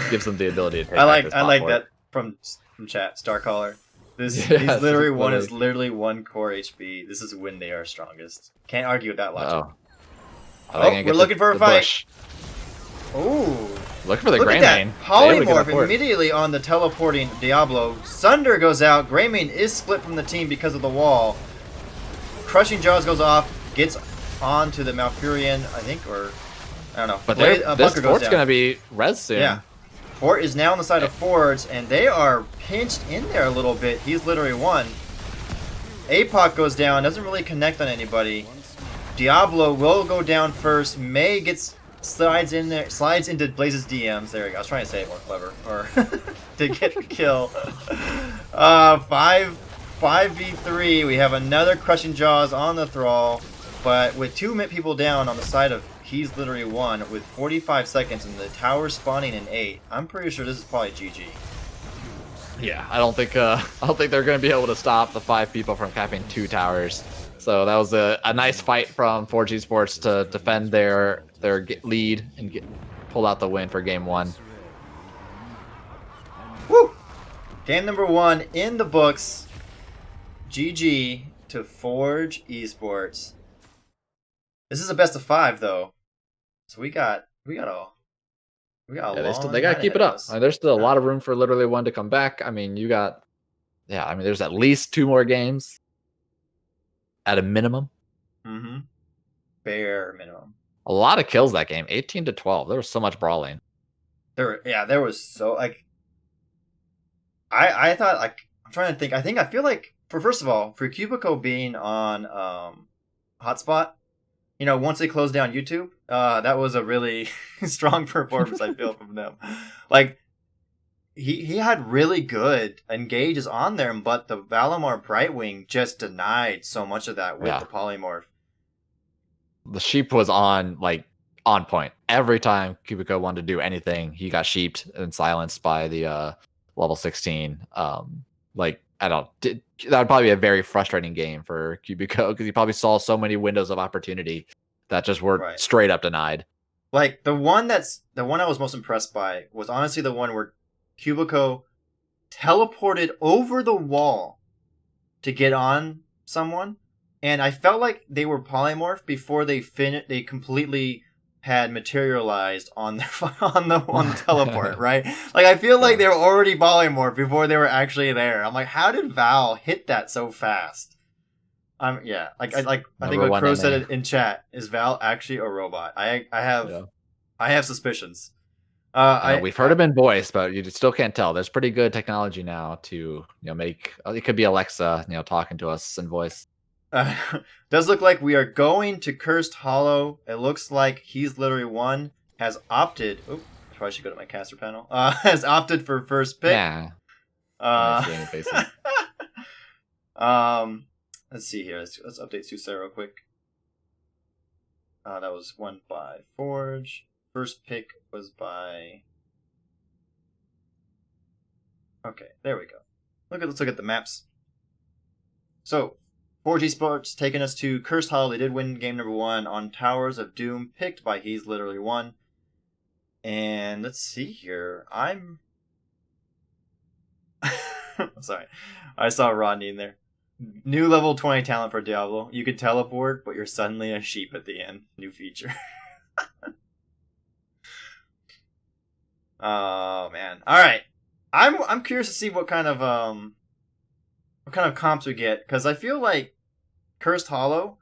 Gives them the ability to take I like that from chat. Starcaller. He's literally literally 1 core HP. This is when they are strongest. Can't argue with that logic. We're looking for a fight. Ooh. Looking for the Gray Main. Polymorph immediately on the teleporting Diablo. Sunder goes out. Gray Main is split from the team because of the wall. Crushing Jaws goes off. Gets onto the Malfurion, I think, or I don't know. But this fort's going to be res soon. Yeah. Fort is now on the side of Forge, and they are pinched in there a little bit. He's literally 1. APOC goes down. Doesn't really connect on anybody. Diablo will go down first. May slides into Blaze's DMs. There we go. I was trying to say it more clever, or to get the kill. 5v3. We have another Crushing Jaws on the Thrall, but with 2 people down on the side of he's literally 1 with 45 seconds and the tower spawning in 8. I'm pretty sure this is probably GG. Yeah, I don't think they're going to be able to stop the 5 people from capping 2 towers. So that was a nice fight from Forge Esports to defend their lead and pull out the win for game 1. Woo! Game number 1 in the books. GG to Forge Esports. This is a best of 5 though, so we got a long they got to night keep it ahead of up. us. I mean, there's still a lot of room for literally one to come back. I mean, you got, yeah. I mean, there's at least 2 more games at a minimum. Mm-hmm. Bare minimum. A lot of kills that game, 18-12. There was so much brawling. There was so like. I thought like I'm trying to think. I feel like first of all for Cubico being on Hotspot, you know, once they closed down YouTube, that was a really strong performance I feel from them. Like he had really good engages on there, but the Valimar Brightwing just denied so much of that with the polymorph. The sheep was on point. Every time Cubico wanted to do anything, he got sheeped and silenced by the level 16. That would probably be a very frustrating game for Cubico because he probably saw so many windows of opportunity that just were straight up denied. Like the one I was most impressed by was honestly the one where Cubico teleported over the wall to get on someone, and I felt like they were polymorph before they completely had materialized on their on the teleport, right? Like I feel like they were already polymorph before they were actually there. I'm like, how did Val hit that so fast? I think what Crow said it in chat, is Val actually a robot? I have suspicions. We've heard him in voice, but you still can't tell. There's pretty good technology now to make. It could be Alexa, talking to us in voice. Does look like we are going to Cursed Hollow. It looks like He's Literally One has opted. Oh, I probably should go to my caster panel. Has opted for first pick. Yeah. Let's see here. Let's update Susai real quick. That was won by Forge. First pick was by. Okay, there we go. Let's look at the maps. So, Forge Esports taking us to Cursed Hollow. They did win game number 1 on Towers of Doom, picked by He's Literally One. And let's see here. I'm sorry. I saw Rodney in there. New level 20 talent for Diablo. You could teleport, but you're suddenly a sheep at the end. New feature. Oh man. Alright. I'm curious to see what kind of comps we get, because I feel like Cursed Hollow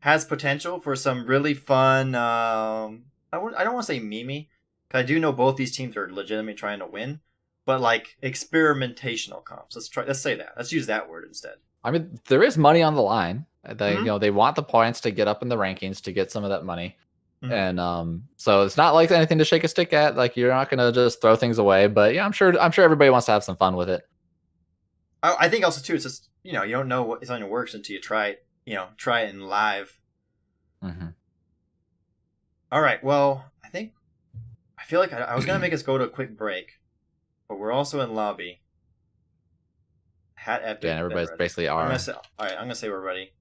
has potential for some really fun I don't want to say memey, because I do know both these teams are legitimately trying to win, but like experimentational comps. Let's say that. Let's use that word instead. I mean, there is money on the line. They want the points to get up in the rankings to get some of that money. And so it's not like anything to shake a stick at. Like, you're not gonna just throw things away, but yeah, I'm sure everybody wants to have some fun with it. I think also too, it's just, you don't know what is on your works until you try it. Try it in live. Mm-hmm. All right. Well, I feel like I was gonna make us go to a quick break, but we're also in lobby. Hat epic. Yeah, and everybody's basically are. I'm gonna say we're ready.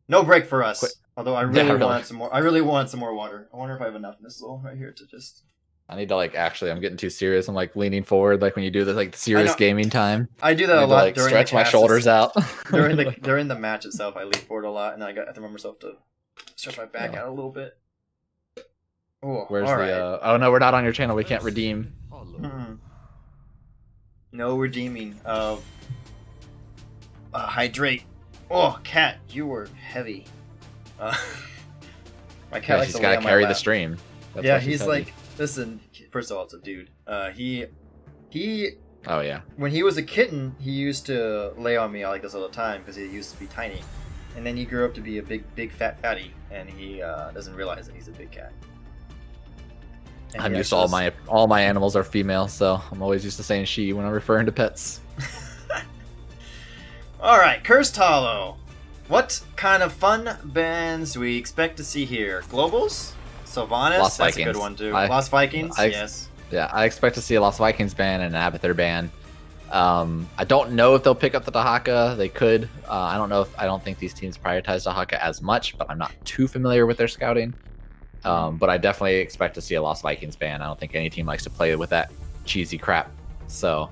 No break for us. Although I really wanted some more. I really wanted some more water. I wonder if I have enough missile right here to just. I need to I'm getting too serious. I'm leaning forward when you do this serious gaming time. I do that a lot during stretch the my shoulders out. during the match itself. I lean forward a lot, and then I have to remember myself to stretch my back out a little bit. Oh, where's the? Oh no, we're not on your channel. We can't redeem. No redeeming of. Hydrate. Oh, cat, you were heavy. My cat likes to lay on my lap. She's got to carry the stream. That's he's heavy. Like, listen. First of all, it's a dude. He. Oh yeah. When he was a kitten, he used to lay on me like this all the time because he used to be tiny, and then he grew up to be a big fat fatty, and he doesn't realize that he's a big cat. And I'm used to all my animals are female, so I'm always used to saying she when I'm referring to pets. Alright, Cursed Hollow. What kind of fun bands do we expect to see here? Globals? Sylvanas? Lost That's Vikings. a good one too. Lost Vikings? Yes. Yeah, I expect to see a Lost Vikings ban and an Abathur ban. I don't know if they'll pick up the Dahaka. They could. I don't think these teams prioritize Dahaka as much, but I'm not too familiar with their scouting. But I definitely expect to see a Lost Vikings ban. I don't think any team likes to play with that cheesy crap. So,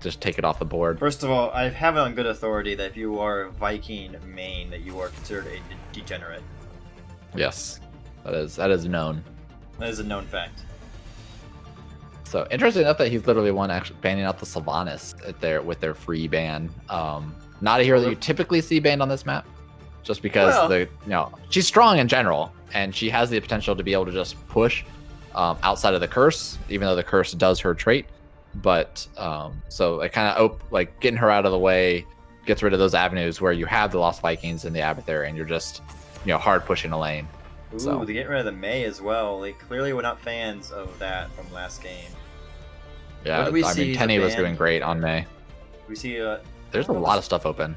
just take it off the board. First of all, I have it on good authority that if you are a Viking main, that you are considered a degenerate. Yes, that is known. That is a known fact. So interesting enough that he's literally one actually banning out the Sylvanas with their free ban. Not a hero that you typically see banned on this map, just because she's strong in general and she has the potential to be able to just push outside of the curse, even though the curse does her trait. But so it kind of like getting her out of the way gets rid of those avenues where you have the Lost Vikings and the Abathur, and you're just hard pushing a lane. Ooh, so they get rid of the Mei as well. They clearly were not fans of that from last game. Yeah, I mean Tenny was doing great on Mei. We see there's a lot of stuff open,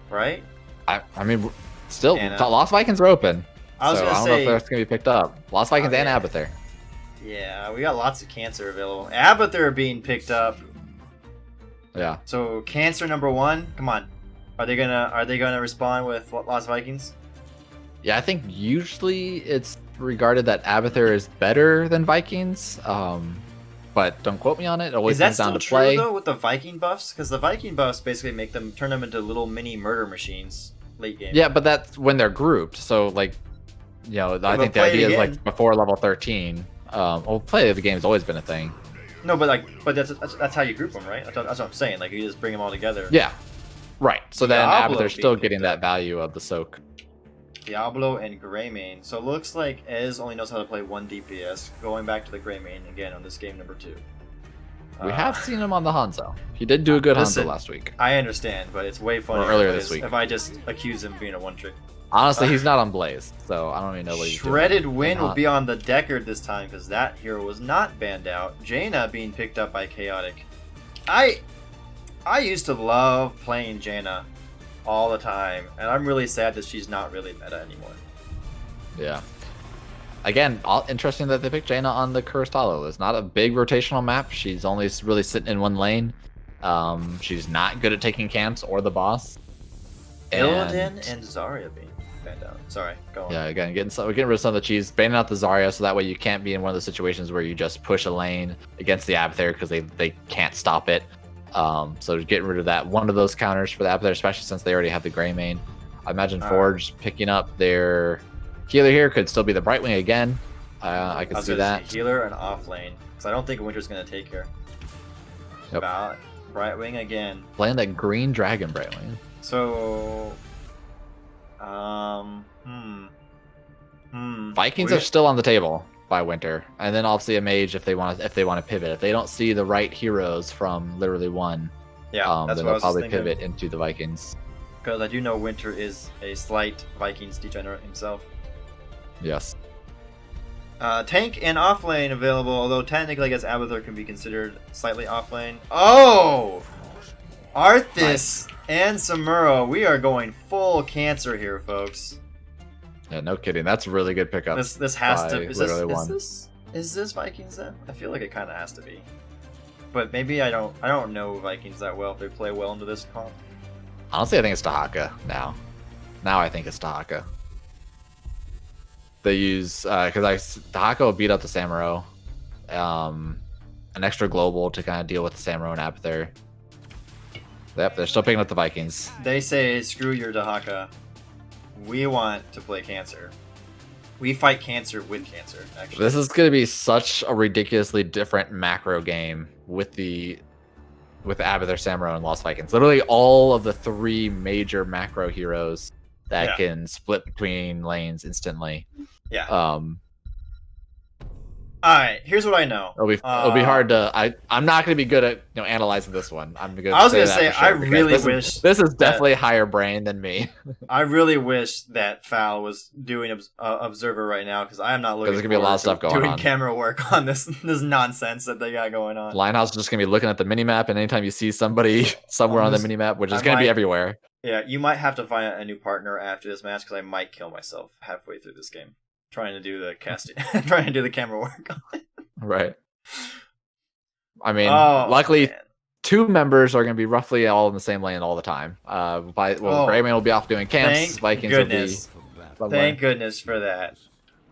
right? I mean, still Lost Vikings are open. I don't know if that's gonna be picked up. Lost Vikings and Abathur. Yeah, we got lots of cancer available. Abathur being picked up. Yeah. So cancer number 1. Come on, are they gonna respond with Lost Vikings? Yeah, I think usually it's regarded that Abathur is better than Vikings. But don't quote me on it. It always comes down to play. Is that still true though with the Viking buffs? Because the Viking buffs basically turn them into little mini murder machines late game. Yeah, but that's when they're grouped. So like, I think the idea is like before level 13. Play of the game's always been a thing. No, but that's how you group them, right? That's what I'm saying. Like you just bring them all together. Yeah, right. So then Abathur's still being getting that value of the soak. Diablo and Greymane. So it looks like Ez only knows how to play 1 DPS. Going back to the Greymane again on this game number 2. We have seen him on the Hanzo. He did do a good Hanzo last week. I understand, but it's way funnier earlier this week if I just accuse him of being a one-trick. Honestly, he's not on Blaze, so I don't even know what he's doing. Shredded Wind will be on the Deckard this time because that hero was not banned out. Jaina being picked up by Chaotic. I used to love playing Jaina all the time, and I'm really sad that she's not really meta anymore. Yeah. Again, interesting that they picked Jaina on the Cursed Hollow. It's not a big rotational map. She's only really sitting in one lane. She's not good at taking camps or the boss. Illidan and Zarya being banned out. Sorry, go on. Yeah, again, we're getting rid of some of the cheese, banning out the Zarya, so that way you can't be in one of those situations where you just push a lane against the Abathur because they can't stop it. So getting rid of that, one of those counters for the Abathur, especially since they already have the Greymane. I imagine Forge picking up their healer here could still be the Brightwing again. I could see that. Healer and off lane, because I don't think Winter's going to take her. Yep. About Brightwing again. Playing that green dragon Brightwing. So, Vikings are still on the table by Winter, and then obviously a mage if they want to pivot. If they don't see the right heroes from literally one, that's then what they'll probably pivot into the Vikings. Because I do know Winter is a slight Vikings degenerate himself. Yes. Tank and offlane available, although technically I guess Abathur can be considered slightly offlane. Oh! Arthas and Samuro. We are going full cancer here, folks. Yeah, no kidding. That's a really good pickup. This has to. Is this Vikings then? I feel like it kind of has to be. But maybe I don't know Vikings that well if they play well into this comp. Honestly, I think it's Dahaka now. Now I think it's Dahaka. They use because Dahaka will beat up the Samuro, an extra global to kind of deal with the Samuro and Abathur. Yep, they're still picking up the Vikings. They say, screw your Dahaka. We want to play cancer. We fight cancer with cancer, actually. This is going to be such a ridiculously different macro game with Abathur, Samuro, and Lost Vikings. Literally all of the 3 major macro heroes that can split between lanes instantly. Yeah. Alright, here's what I know. It'll be hard to. I'm not going to be good at analyzing this one. I was going to say, I really wish this is definitely higher brain than me. I really wish that Foul was doing Observer right now because I am not looking. There's going to be a lot of stuff going on. Doing camera work on this nonsense that they got going on. LineHouse is just going to be looking at the minimap, and anytime you see somebody somewhere on the minimap, which is going to be everywhere. Yeah, you might have to find a new partner after this match because I might kill myself halfway through this game. Trying to do the casting, trying to do the camera work on it. Right. I mean, luckily, 2 members are going to be roughly all in the same lane all the time. Greymane will be off doing camps. Vikings will be somewhere. Thank goodness for that.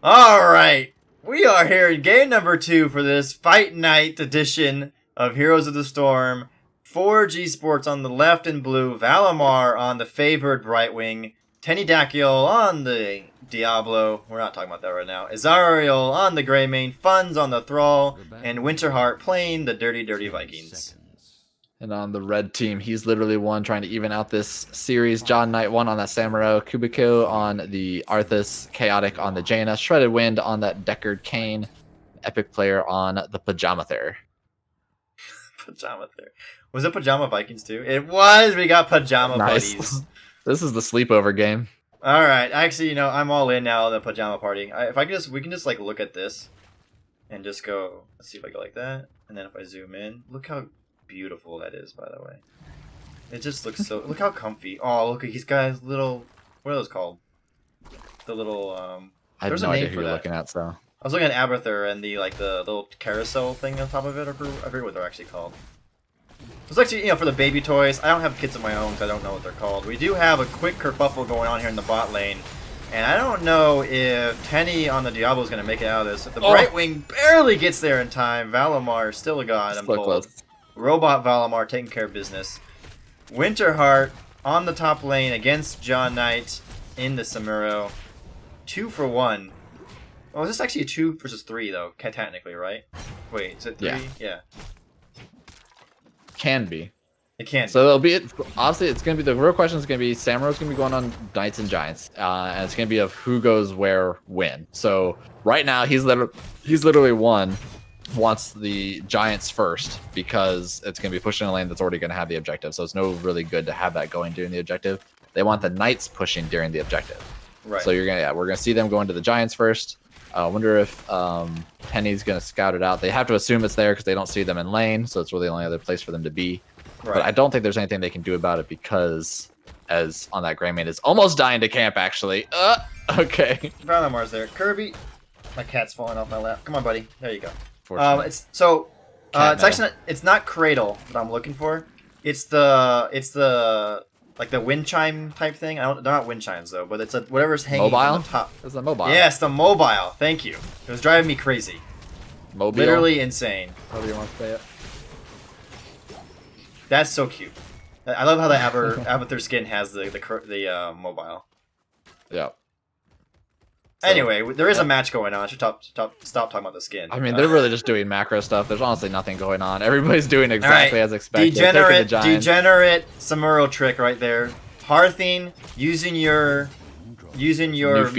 All right, we are here in game number 2 for this Fight Night edition of Heroes of the Storm Forge Esports on the left in blue, Valimar on the favored Brightwing, Tennydakiel on the Diablo, we're not talking about that right now, Azariel on the Greymane, Funds on the Thrall, and Winterheart playing the Dirty Vikings. And on the red team, he's literally one trying to even out this series. John Knight one on that Samuro, Kubiko on the Arthas, Chaotic on the Jaina, Shredded Wind on that Deckard Kane, Epic Player on the Pajamather. Pajamather. Was it Pajama Vikings too? It was! We got Pajama Buddies. This is the sleepover game. Alright, actually, you know, I'm all in now on the Pajama Party. We can just like look at this and just go, let's see if I go like that. And then if I zoom in, look how beautiful that is, by the way. It just looks so, look how comfy. Oh, look, he's got his little, what are those called? The little, I have no idea who you're looking at, so. I was looking at Abathur and the, like, the little carousel thing on top of it, or I forget what they're actually called. It's actually, you know, for the baby toys. I don't have kids of my own, so I don't know what they're called. We do have a quick kerfuffle going on here in the bot lane. And I don't know if Tenny on the Diablo is going to make it out of this. If the Brightwing barely gets there in time, Valimar still a god, I'm told. Close. Robot Valimar taking care of business. Winterheart on the top lane against John Knight in the Samuro. 2 for 1. Oh, is this actually a 2 versus 3, though, technically, right? Wait, is it 3? Yeah. Can be. It can. So it'll be obviously it's gonna be the real question is gonna be Samuro's gonna be going on Knights and Giants, and it's gonna be of who goes where when. So right now he's literally wants the Giants first because it's gonna be pushing a lane that's already gonna have the objective. So it's no really good to have that going during the objective. They want the Knights pushing during the objective. Right. So we're gonna see them going to the Giants first. I wonder if Penny's going to scout it out. They have to assume it's there because they don't see them in lane, so it's really the only other place for them to be. Right. But I don't think there's anything they can do about it because, as on that Greymane, is almost dying to camp, actually. Okay. Valimar's there. Kirby. My cat's falling off my lap. Come on, buddy. There you go. It's actually not, it's not Cradle that I'm looking for. It's the like the wind chime type thing. They're not wind chimes though, but it's whatever's hanging on the top. It's a mobile. Yes, the mobile. Thank you. It was driving me crazy. Mobile. Literally insane. However you want to say it. That's so cute. I love how the Abathur skin has the mobile. Yeah. So, anyway, there is a match going on. I should stop talking about the skin. I mean, they're really just doing macro stuff. There's honestly nothing going on. Everybody's doing exactly as expected. Degenerate Samuro trick right there. Hearthing, using your mirror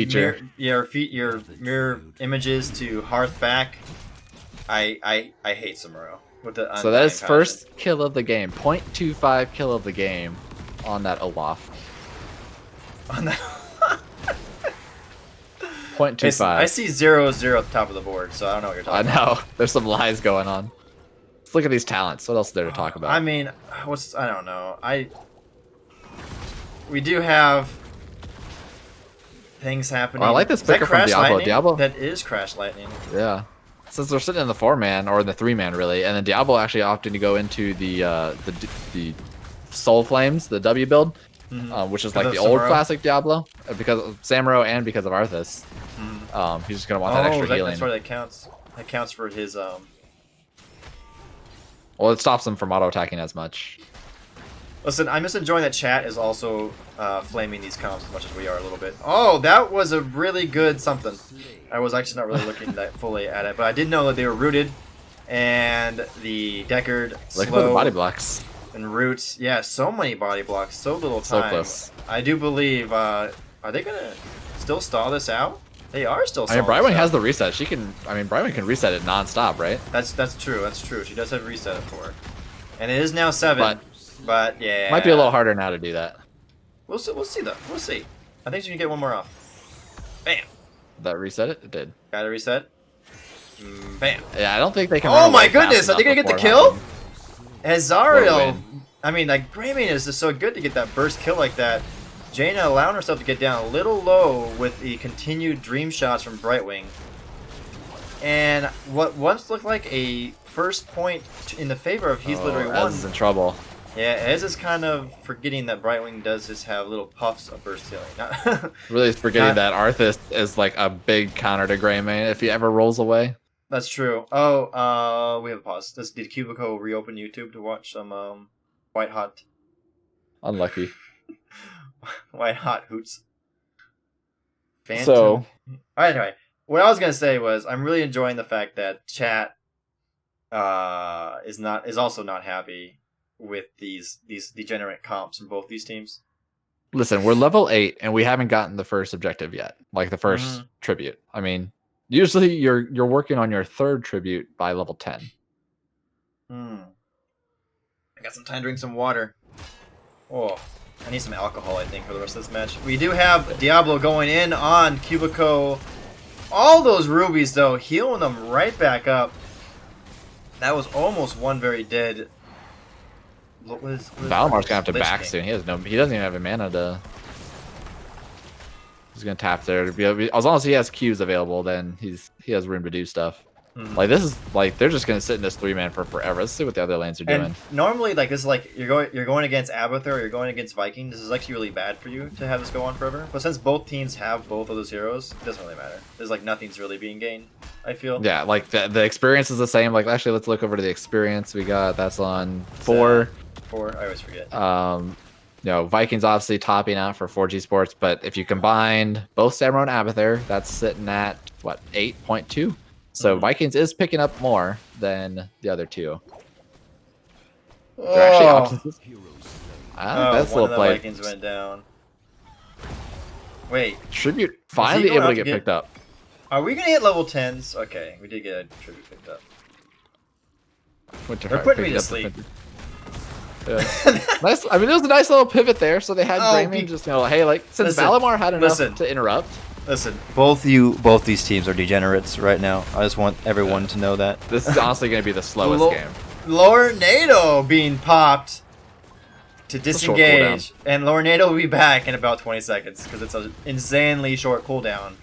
images to hearth back. I hate Samuro. So that is first kill of the game. 0.25 kill of the game on that Olaf. On that. 0.25. I see 0-0 at the top of the board, so I don't know what you're talking about. I know. There's some lies going on. Let's look at these talents. What else is there to talk about? I mean, I don't know. We do have things happening. Well, I like this picker from Diablo. That is Crash Lightning. Yeah. Since they're sitting in the 4-man, or the 3-man really, and then Diablo actually opted to go into the Soul Flames, the W build, which is like the old classic Diablo, because of Samuro and because of Arthas. He's just gonna want that extra healing. That's why that counts. That counts for his Well, it stops him from auto attacking as much. Listen, I'm just enjoying that chat is also flaming these comps as much as we are a little bit. Oh, that was a really good something. I was actually not really looking that fully at it, but I did know that they were rooted, and the Deckard Look at the body blocks. And roots. Yeah, so many body blocks, so little time. So close. I do believe. Are they gonna still stall this out? They are still. I mean, Brightwing has the reset. She can. I mean, Brightwing can reset it non-stop, right? That's true. That's true. She does have reset it for her, and it is now 7. But yeah, might be a little harder now to do that. We'll see though. We'll see. I think she can get one more off. Bam. That reset it? It did. Got to reset. Bam. Yeah, I don't think they can. Oh my goodness! Are they gonna get the kill? Azariel. I mean, like Greymane is just so good to get that burst kill like that. Jaina allowing herself to get down a little low with the continued dream shots from Brightwing. And what once looked like a first point in the favor of He's literally won. Ez is in trouble. Yeah, Ez is kind of forgetting that Brightwing does just have little puffs of burst healing. Really forgetting that Arthas is like a big counter to Greymane if he ever rolls away. That's true. Oh, we have a pause. Did Cubico reopen YouTube to watch some White hot. Unlucky. White hot hoots. Phantom. So, anyway, what I was gonna say was I'm really enjoying the fact that chat is also not happy with these degenerate comps from both these teams. listen, we're level 8 and we haven't gotten the first objective yet, like the first tribute. I mean, usually you're working on your third tribute by level 10. I got some time to drink some water. Oh, I need some alcohol, I think, for the rest of this match. We do have Diablo going in on Cubico. All those rubies, though, healing them right back up. That was almost one very dead. Valamar's gonna have to back soon. He doesn't even have a mana to. He's gonna tap there. As long as he has Qs available, then he has room to do stuff. Like this is like they're just gonna sit in this 3-man for forever. Let's see what the other lanes are doing. And normally, like this is like you're going against Abathur or you're going against Viking. This is actually really bad for you to have this go on forever. But since both teams have both of those heroes, it doesn't really matter. There's like nothing's really being gained, I feel. Yeah, like the experience is the same. Like actually, let's look over to the experience we got. That's on 4. 4. I always forget. You know, Vikings obviously topping out for Forge Esports, but if you combined both Samuro and Abathur, that's sitting at what 8.2. So Vikings is picking up more than the other two. They're actually options. That's a little play. Vikings went down. Wait. Tribute finally able to get picked up. Are we gonna hit level 10s? Okay, we did get a tribute picked up. They're putting me to sleep. Yeah. Nice. I mean, it was a nice little pivot there. So they had Greymane just, you know, hey, like since Valimar had enough to interrupt. Listen, both these teams are degenerates right now. I just want everyone to know that. This is honestly going to be the slowest game. Lornado being popped to disengage, and Lornado will be back in about 20 seconds because it's an insanely short cooldown.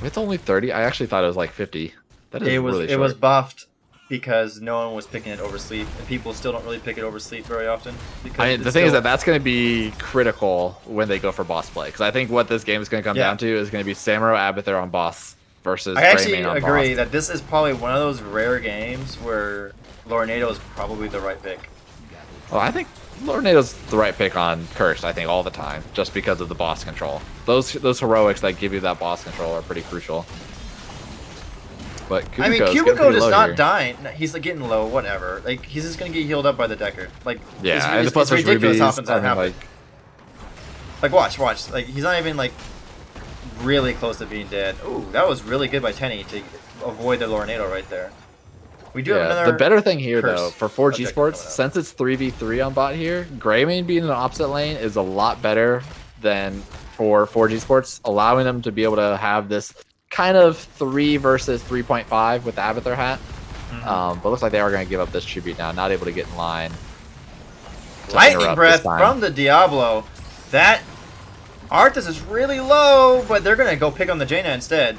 It's only 30. I actually thought it was like 50. That is really short. It was buffed because no one was picking it over sleep, and people still don't really pick it over sleep very often. I mean, the thing is that's going to be critical when they go for boss play, because I think what this game is going to come down to is going to be Samuro Abathur on boss versus I actually on agree boss. that this is probably one of those rare games where Lornado is probably the right pick. Well, I think Lornado's the right pick on Cursed, I think, all the time, just because of the boss control. Those heroics that give you that boss control are pretty crucial. But Cubico is not dying. He's like getting low, whatever. Like he's just gonna get healed up by the Deckard. Like it's ridiculous how often that happens. Like watch. Like he's not even like really close to being dead. Ooh, that was really good by Tenny to avoid the Lornado right there. We do have another. The better thing here though for Forge Esports, since it's 3v3 on bot here, Greymane being in the opposite lane is a lot better than for Forge Esports, allowing them to be able to have this kind of 3 versus 3.5 with the Abathur hat. But looks like they are going to give up this tribute now, not able to get in line. Lightning breath from the Diablo. That Arthas is really low, but they're going to go pick on the Jaina instead.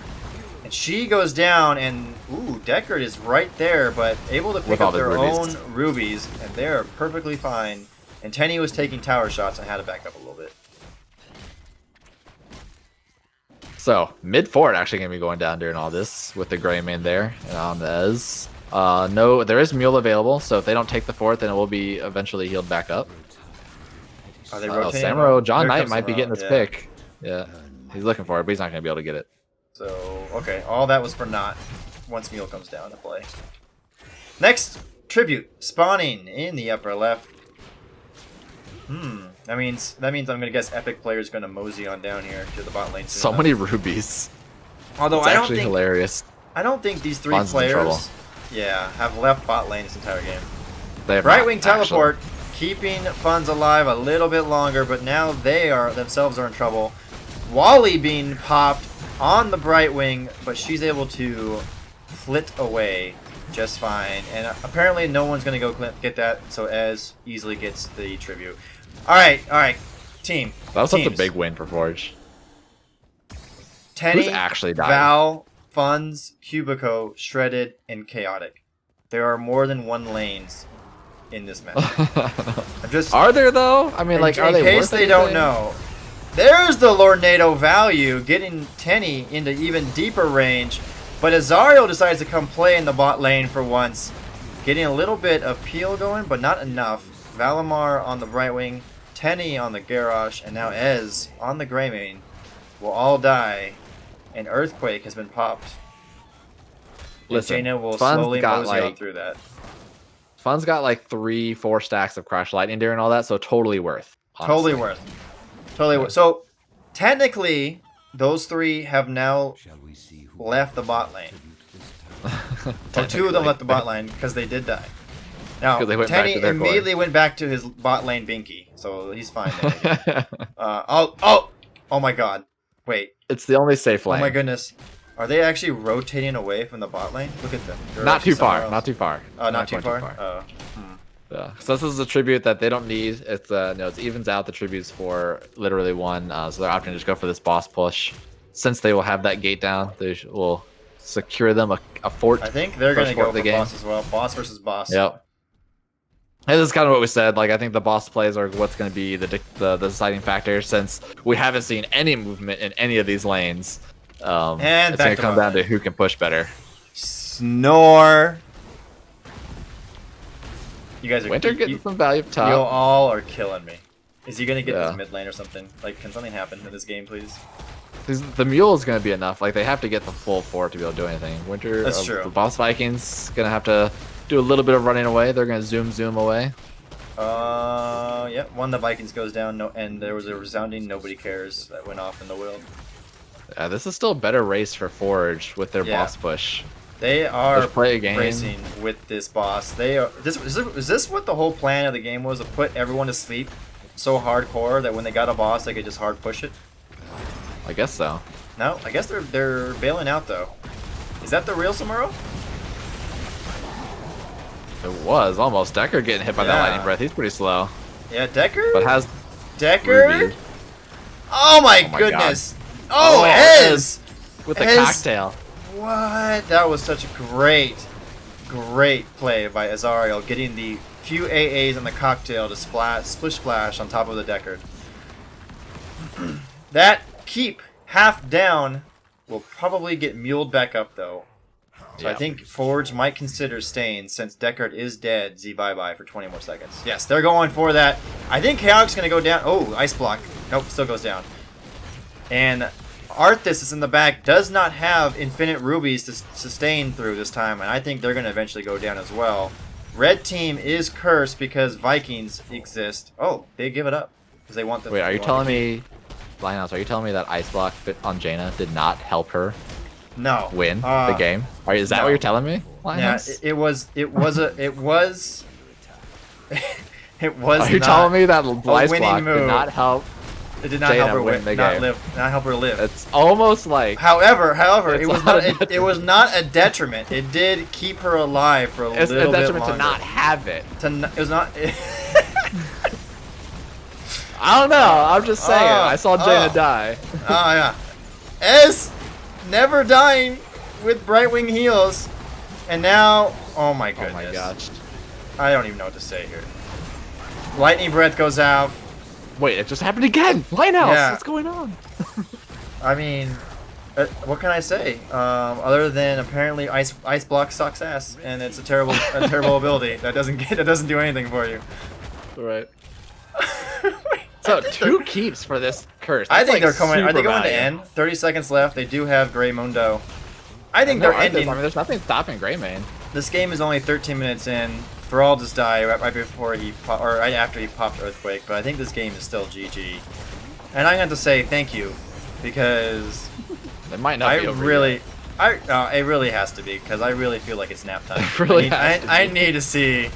And she goes down, and ooh, Deckard is right there, but able to pick up their own rubies, and they're perfectly fine. And Tenny was taking tower shots and had to back up a little bit. So, mid fort actually going to be going down during all this with the Greymane there and on the Ez. No, there is Mule available, so if they don't take the fort, then it will be eventually healed back up. Are they rotating? Samuro, John Knight might be getting this pick. Yeah, he's looking for it, but he's not going to be able to get it. So, okay, all that was for naught once Mule comes down to play. Next, Tribute, spawning in the upper left. That means I'm gonna guess Epic player is gonna mosey on down here to the bot lane. So many rubies. Although it's actually hilarious. I don't think these three players, have left bot lane this entire game. They have Right wing teleport, keeping Funds alive a little bit longer, but now they themselves are in trouble. Wally being popped on the Bright Wing, but she's able to flit away just fine. And apparently no one's gonna go get that, so Ez easily gets the tribute. All right, team. That was such a big win for Forge. Tenny, Who's actually died? Val, Funds, Cubico, Shredded, and Chaotic. There are more than one lanes in this match. Are there though? I mean, like, are they? In case they don't know, there's the Lornado value, getting Tenny into even deeper range. But Azario decides to come play in the bot lane for once, getting a little bit of peel going, but not enough. Valimar on the right wing, Tenny on the Garrosh, and now Ez on the Greymane will all die. An Earthquake has been popped. Listen, Jaina will Fun's slowly got, mosey on like- through that. Fun's got like 3-4 stacks of Crash Lightning Deer and all that, so totally worth. Totally honestly. worth. Totally worth. So, technically, those 3 have now Shall we see who left the bot lane. tribute this So time? 2 of them left the bot lane because they did die. Now, 'Cause they went back Tenny to their core. immediately went back to his bot lane Binky, so he's fine there. Oh my god. Wait. It's the only safe lane. Oh my goodness. Are they actually rotating away from the bot lane? Look at them. They're Not actually too far. somewhere Not else. too far. Oh, not too quite far? Oh. Yeah. So this is a tribute that they don't need. It's it evens out the tributes for literally one. So they're opting to just go for this boss push. Since they will have that gate down, they will secure them a fort. I think they're First going to go fort of the for game. boss as well. Boss versus boss. Yep. And this is kind of what we said. Like I think the boss plays are what's going to be the deciding factor since we haven't seen any movement in any of these lanes. And it's back going to to come bot down to lane. who can push better. Snore. You guys are Winter getting you, some value up you top. all are killing me. Is he gonna get Yeah. this mid lane or something? Like, can something happen in this game, please? The mule is going to be enough. Like they have to get the full fort to be able to do anything. Winter, That's true. The boss Vikings going to have to do a little bit of running away. They're going to zoom away. Yeah. One of the Vikings goes down, no, and there was a resounding "nobody cares" that went off in the world. Yeah, this is still a better race for Forge with their Yeah. boss push. They are Let's play a game. racing with this boss. They are. Is this what the whole plan of the game was? To put everyone to sleep so hardcore that when they got a boss, they could just hard push it. I guess so. No, I guess they're bailing out though. Is that the real Samuro? It was almost Deckard getting hit by that Yeah. lightning breath. He's pretty slow, Yeah, Deckard. but has Deckard. Ruby Oh my my goodness! Oh, Oh, Ez! with the Ez- cocktail. What? That was such a great play by Azariel, getting the few AAs and the cocktail to splish splash on top of the Deckard. That keep half down will probably get muled back up though. So I Yeah. think Forge might consider staying since Deckard is dead. Z bye for 20 more seconds. Yes, they're going for that. I think Chaotic's gonna go down. Oh, ice block. Nope, still goes down. And Arthas is in the back, does not have infinite rubies to sustain through this time, and I think they're going to eventually go down as well. Red team is cursed because Vikings exist. Oh, they give it up because they want the. Wait, are they you want telling the- me, LineHouse? Are you telling me that ice block fit on Jaina did not help her No win the game? Is that no. what you're telling me, Yeah, LineHouse? it was. It was. It was Are you not telling me that ice winning block move. did not help? It did not Jaina help her win win. the Not game? live. Not help her live. It's almost like However, It's it was not not. a It was not a detriment. It did keep her alive for a it's a little bit detriment longer. to not have it. It was not. I don't know. I'm just saying. I saw Jaina oh. die. Oh yeah, Ez never dying with Brightwing heals, and now oh my Oh goodness! my gosh. I don't even know what to say here. Lightning breath goes out. Wait, it just happened again. LineHouse, Yeah. what's going on? I mean, what can I say? Other than apparently ice block sucks ass, and it's a terrible ability that doesn't do anything for you. Right. So 2 keeps for this curse. I That's, think like, they're coming. Are super they going to value. end? 30 seconds left. They do have Grey Mundo. I think No, they're ending. I mean, there's nothing stopping Greymane. This game is only 13 minutes in. Thrall just died right before or right after he popped Earthquake, but I think this game is still GG. And I'm going to say thank you because It might not be over it really has to be because I really feel like it's nap time. It really has to I be. need to see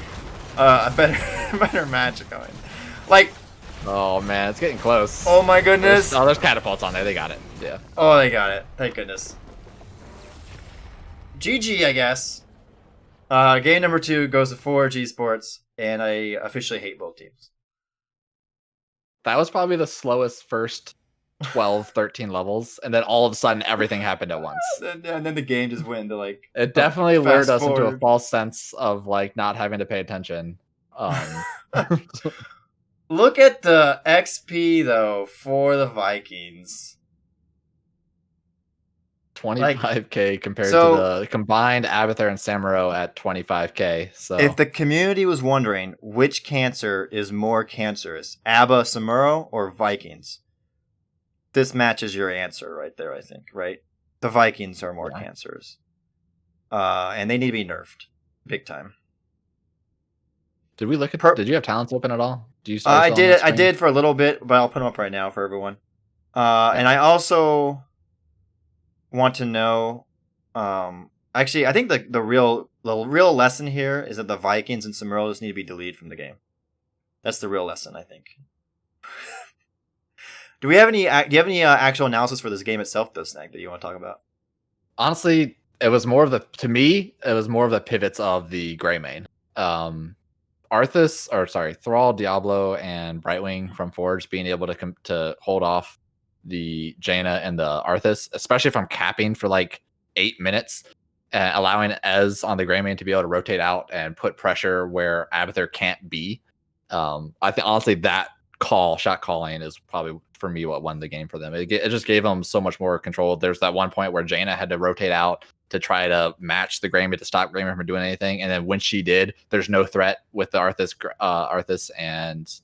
a better match going. Like, yet. Oh man, it's getting close. oh my goodness. There's catapults on there. They got it. Yeah. Oh, they got it. Thank goodness. GG, I guess. Game number 2 goes to Forge Esports, and I officially hate both teams. That was probably the slowest first 12, 13 levels, and then all of a sudden everything happened at once. And then the game just went into like. It definitely Fast lured us into a forward. false sense of like not having to pay attention. Look at the XP, though, for the Vikings. 25k compared so- to the combined Abathur and Samuro at 25k. So If the community was wondering which cancer is more cancerous, Abba, Samuro, or Vikings, this matches your answer right there, I think, right? The Vikings are more cancerous. And they need to be nerfed. Big time. did we look at? Did you have talents open at all? Do you? I did for a little bit, but I'll put them up right now for everyone. And I also want to know. Actually, I think the real lesson here is that the Vikings and Samuro just need to be deleted from the game. That's the real lesson, I think. Do you have any actual analysis for this game itself, though, Snag, that you want to talk about? Honestly, it was more of the pivots of the Grey Main. Thrall, Diablo, and Brightwing from Forge being able to hold off the Jaina and the Arthas, especially from capping for like 8 minutes, allowing Ez on the Grey Main to be able to rotate out and put pressure where Abathur can't be. I think honestly that shot calling is probably for me what won the game for them. It just gave them so much more control. There's that one point where Jaina had to rotate out to try to match the Grey Main to stop Grey Main from doing anything, and then when she did, there's no threat with the Arthas and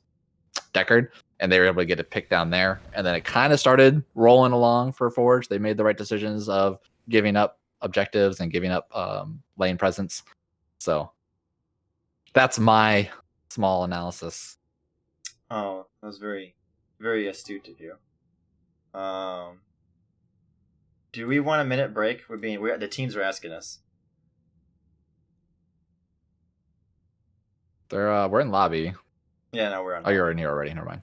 Deckard, and they were able to get a pick down there. And then it kind of started rolling along for Forge. They made the right decisions of giving up objectives and giving up lane presence. So that's my small analysis. Oh, that was very, very astute of you. Do we want a minute break? The teams are asking us. We're in lobby. Yeah, no, we're on. Oh, you're in here already. Never mind.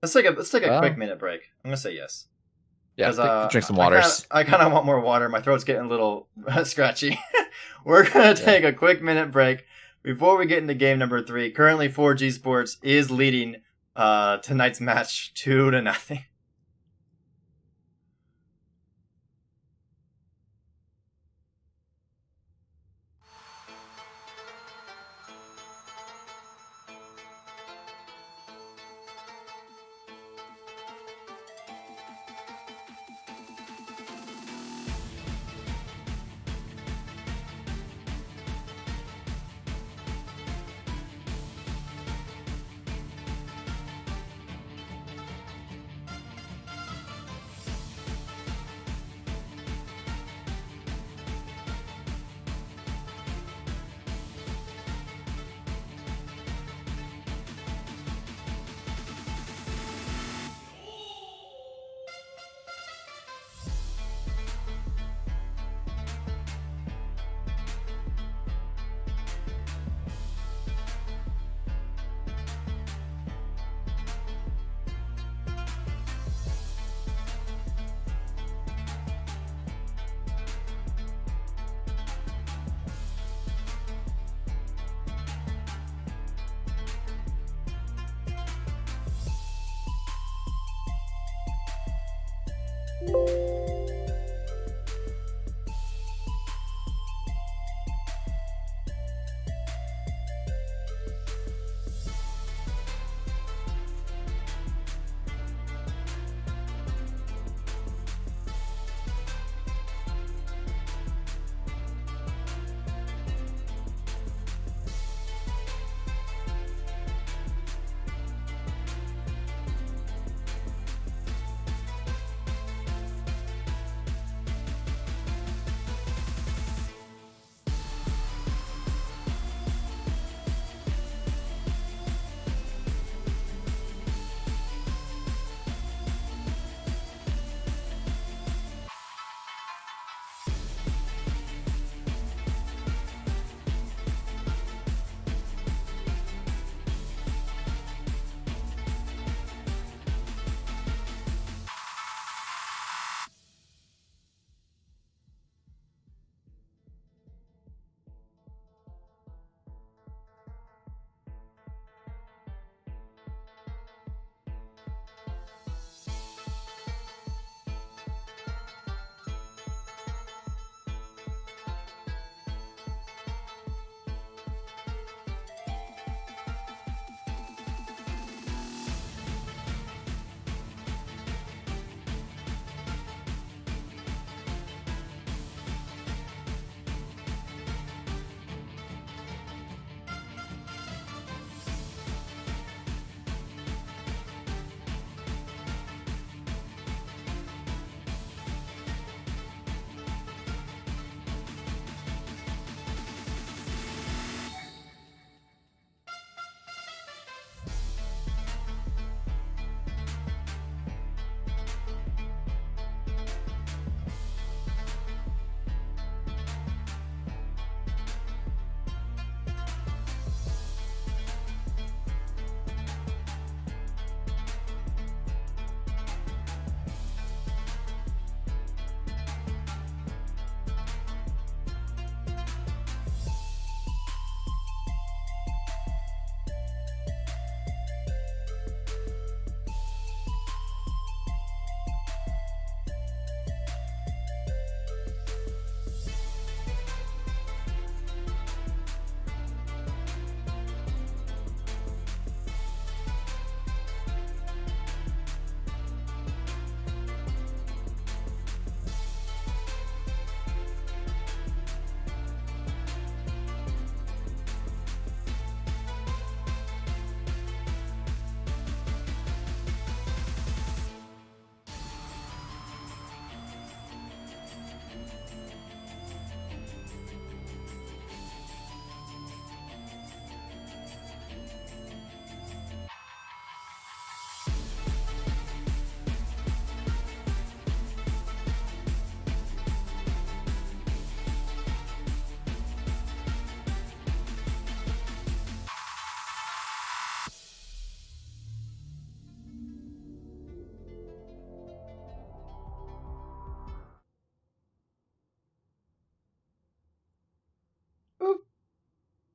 Let's take a quick minute break. I'm gonna say yes. Yeah, drink some waters. I kind of want more water. My throat's getting a little scratchy. We're gonna take a quick minute break before we get into game number 3. Currently, Forge Esports is leading tonight's match 2-0.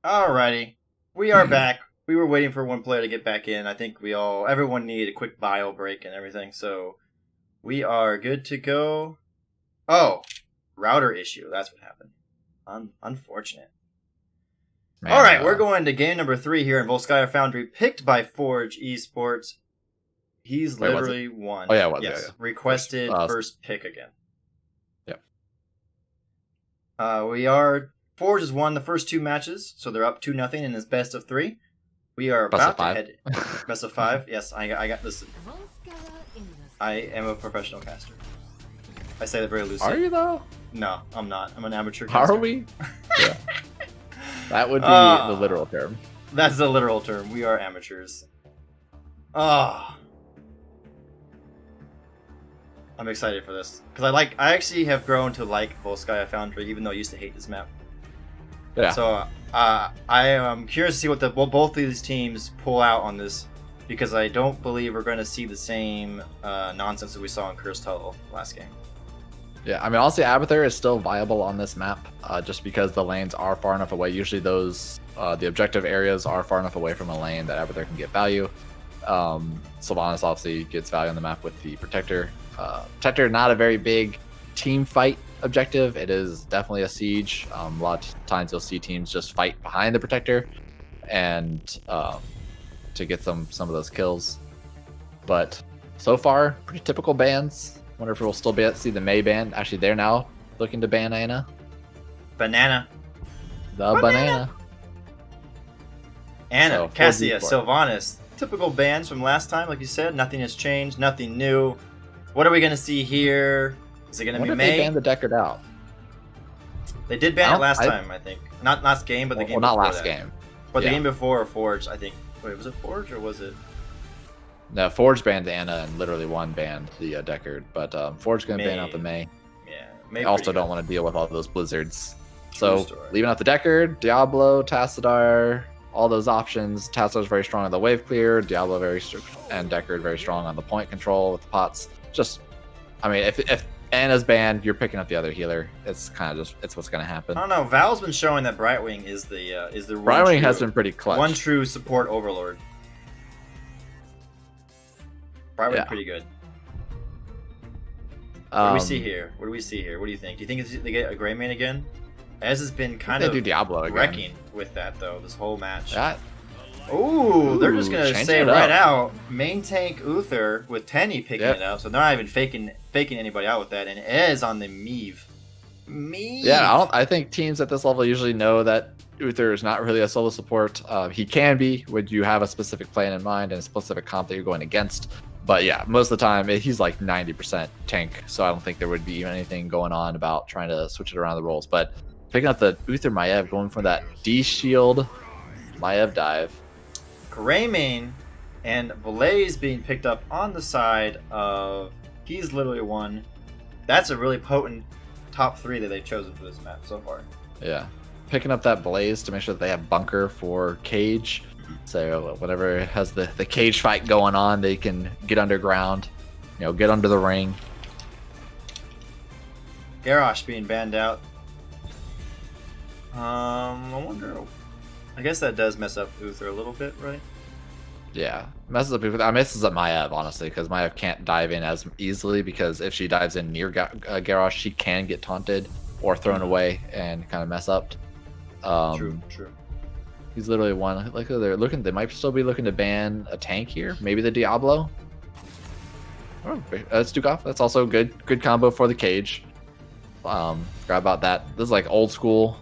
Alrighty, we are back. We were waiting for one player to get back in. I think everyone needed a quick bio break and everything, so we are good to go. Oh, router issue. That's what happened. Unfortunate. Man, Alright, we're going to game number 3 here in Volskaya Foundry, picked by Forge Esports. He's literally won. Oh, yeah, it was. Yes, Yeah. requested first pick again. Yep. Forge has won the first 2 matches, so they're up 2-0 in his best of 3. We are about to head best of 5. Yes, I got this. I am a professional caster. I say that very loosely. Are you though? No, I'm not. I'm an amateur caster. Are we? Yeah. That would be the literal term. That's the literal term. We are amateurs. I'm excited for this because I actually have grown to like Volskaya Foundry, even though I used to hate this map. Yeah. So I am curious to see what both of these teams pull out on this, because I don't believe we're going to see the same nonsense that we saw in Cursed Tunnel last game. Yeah, I mean, honestly, Abathur is still viable on this map, just because the lanes are far enough away. Usually those, the objective areas are far enough away from a lane that Abathur can get value. Sylvanas obviously gets value on the map with the Protector. Protector, not a very big team fight objective. It is definitely a siege. A lot of times you'll see teams just fight behind the Protector and to get some of those kills. But so far, pretty typical bans. Wonder if we'll still see the Mei ban. Actually, they're now looking to ban Ana. Banana. The banana. Ana, So, Cassia, 4v4. Sylvanas. Typical bans from last time, like you said. Nothing has changed. Nothing new. What are we going to see here? Is it going I to be wonder if they Mei? banned the Deckard out. They did ban it last time, I think. Not last game, but the game Well, before not last that. game. But the Yeah. game before Forge, I think. Wait, was it Forge or was it? No, Forge banned Ana and literally one banned the Deckard. But Forge going to ban Mei. out the Mei. Yeah. I Mei also pretty don't good. want to deal with all those blizzards. True So story. leaving out the Deckard, Diablo, Tassadar, all those options. Tassadar's very strong on the wave clear. Diablo and Deckard very strong on the point control with the pots. Just, I mean, if Ana's banned, you're picking up the other healer. It's kind of just it's what's going to happen. I don't know. Val's been showing that Brightwing is the one Brightwing true- has been pretty clutch. one true support overlord. Brightwing Yeah. pretty good. What do we see here? What do you think? Do you think they get a Grey Mane again? Ez has been kind they of do Diablo again. wrecking with that though this whole match. That, Ooh, they're just gonna change say it right up. out, main tank Uther with Tenny picking Yep. it up, so they're not even faking anybody out with that, and Ez on the Maiev. yeah, I think teams at this level usually know that Uther is not really a solo support. He can be when you have a specific plan in mind and a specific comp that you're going against. But yeah, most of the time he's like 90% tank, so I don't think there would be even anything going on about trying to switch it around the roles. But picking up the Uther Maiev, going for that D shield Maiev dive. Greymane and Blaze being picked up on the side of he's literally one. That's a really potent top 3 that they've chosen for this map so far. Yeah, picking up that Blaze to make sure that they have bunker for Cage. So whenever it has the cage fight going on, they can get underground, get under the ring. Garrosh being banned out. I wonder. I guess that does mess up Uther a little bit, right? Yeah, messes up Maiev, honestly, because Maiev can't dive in as easily, because if she dives in near Garrosh, she can get taunted or thrown away and kind of mess up. True. He's literally one. Like they might still be looking to ban a tank here. Maybe the Diablo. Oh, Stukov. That's also good combo for the Cage. Grab about that. This is like old school.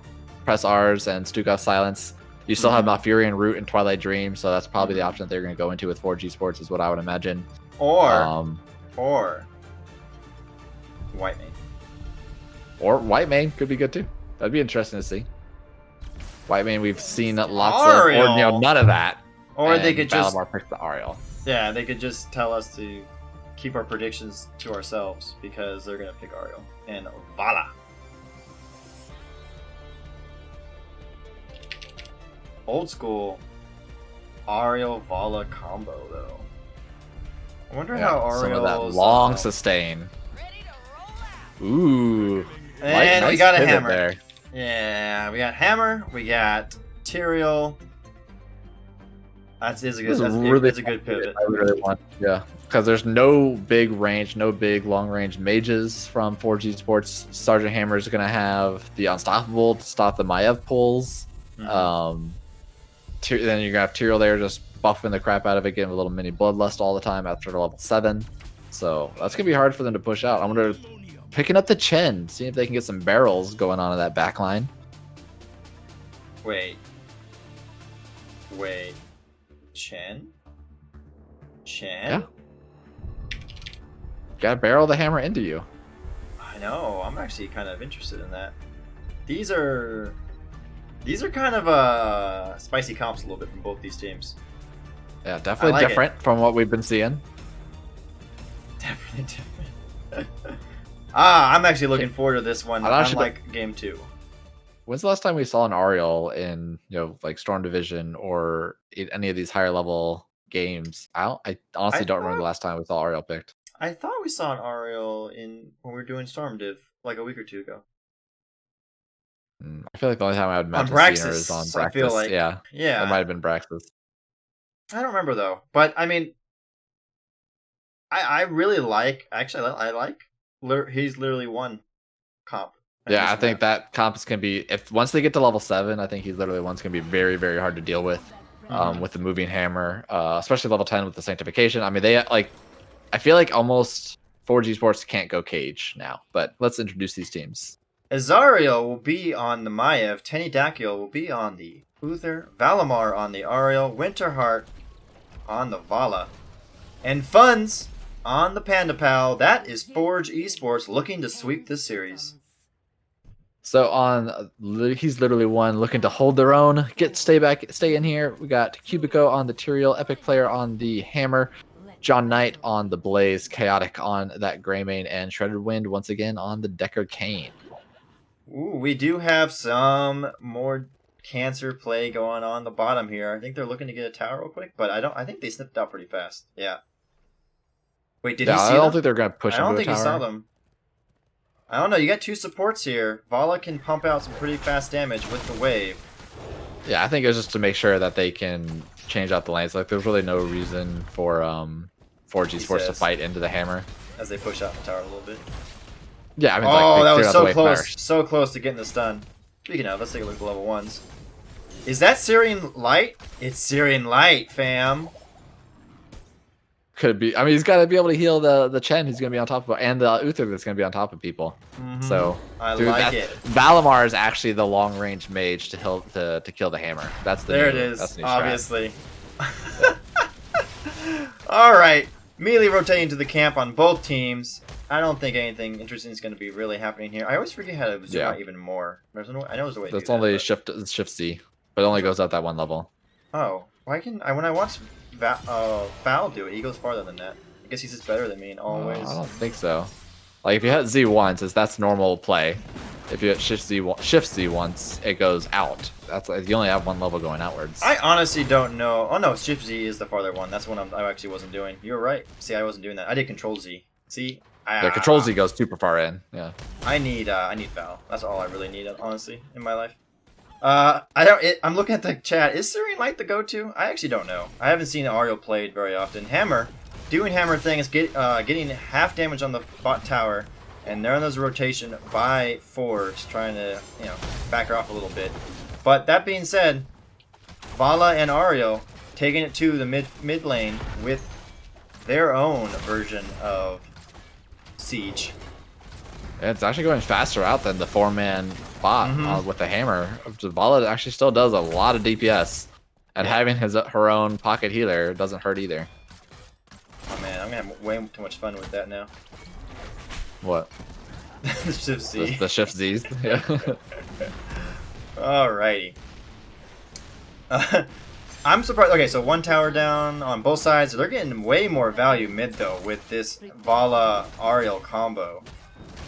Press R's and Stukov silence. You still have Malfurion Root and Twilight Dream, so that's probably the option that they're going to go into with Forge Esports, is what I would imagine. Or White Mane. Or White Mane could be good too. That'd be interesting to see. White Mane, we've seen lots Ariel. of, or none of that. Or they and could just Valimar picked the Ariel. Yeah, they could just tell us to keep our predictions to ourselves because they're gonna pick Ariel and Vala. Old school Ariel Vala combo though. I wonder how some of Ariel's that long sustain. Ooh, and we nice got a pivot hammer. there. Yeah, we got hammer. We got Tyrael. That's a good. This is It's a good pivot. I really want, yeah, because there's no big range, no big long range mages from Forge Esports. Sergeant Hammer is gonna have the Unstoppable to stop the Maiev pulls. Mhm. Then you're gonna have Tyrael there just buffing the crap out of it, getting a little mini bloodlust all the time after level 7. So that's gonna be hard for them to push out. I'm gonna picking up the Chen, seeing if they can get some barrels going on in that back line. Wait. Chen? Yeah. Gotta barrel the hammer into you. I know. I'm actually kind of interested in that. These are kind of spicy comps a little bit from both these teams. Yeah, definitely like different from what we've been seeing. Definitely different. I'm actually looking forward to this one. Unlike game 2. When's the last time we saw an Ariel in, like Storm Division or any of these higher level games? I honestly don't remember the last time we saw Ariel picked. I thought we saw an Ariel when we were doing Storm Div like a week or 2 ago. I feel like the only time I would imagine seeing her is on Braxxis. I feel like, yeah, it might have been Braxxis. I don't remember though, but I mean, I really like. Actually, I like. He's literally one comp. Yeah, I think that comps can be once they get to level 7. I think he's literally one's gonna be very, very hard to deal with, with the moving hammer, especially level 10 with the sanctification. I mean, I feel like almost Forge Esports can't go cage now. But let's introduce these teams. Azario will be on the Maiev. Dakiel will be on the Uther. Valimar on the Ariel. Winterheart on the Vala. And Funds on the Panda Pal. That is Forge Esports looking to sweep this series. So he's literally one looking to hold their own, stay in here. We got Cubico on the Tyrael, Epic Player on the Hammer, John Knight on the Blaze, Chaotic on that Greymane, and Shredded Wind once again on the Deckard Kane. Ooh, we do have some more cancer play going on the bottom here. I think they're looking to get a tower real quick, but I think they snipped out pretty fast. Yeah. Wait, did he see them? I don't think they're gonna push. I don't think he saw them. I don't know. You got 2 supports here. Vala can pump out some pretty fast damage with the wave. Yeah, I think it was just to make sure that they can change out the lanes. Like, there's really no reason for Forge Esports to fight into the hammer as they push out the tower a little bit. Yeah, I mean, that was so close, so close to getting the stun. Speaking of, let's take a look at the level 1s. Is that Syrian Light? It's Syrian Light, fam. Could be. I mean, he's got to be able to heal the Chen who's going to be on top of, and the Uther that's going to be on top of people. So I like it. Valimar is actually the long range mage to kill the hammer. That's the it is. That's obviously. All right, melee rotating to the camp on both teams. I don't think anything interesting is going to be really happening here. I always forget how to zoom out even more. I know there's a way. That's only Shift C, but it only goes up that one level. Oh, why can when I watch Foul do it, he goes farther than that. I guess he's just better than me in all ways. I don't think so. Like, if you hit Z once, that's normal play. If you hit Shift Z once, it goes out. That's like, you only have one level going outwards. I honestly don't know. Oh no, Shift Z is the farther one. That's one I actually wasn't doing. You're right. See, I wasn't doing that. I did Control Z. See. Control Z goes super far in. Yeah. I need Foul. That's all I really need, honestly, in my life. I'm looking at the chat. Is Syrian Light the go-to? I actually don't know. I haven't seen Ariel played very often. Hammer, doing Hammer things, getting half damage on the bot tower, and they're on this rotation by Forge, trying to back her off a little bit. But that being said, Vala and Ariel taking it to the mid lane with their own version of Siege. It's actually going faster out than the 4-man bot with the hammer. Vala actually still does a lot of DPS, and having her own pocket healer doesn't hurt either. Oh man, I'm gonna have way too much fun with that now. What? The Shift Z. The Shift Z's. Yeah. Alrighty. I'm surprised. Okay, so 1 tower down on both sides. They're getting way more value mid though with this Vala Ariel combo.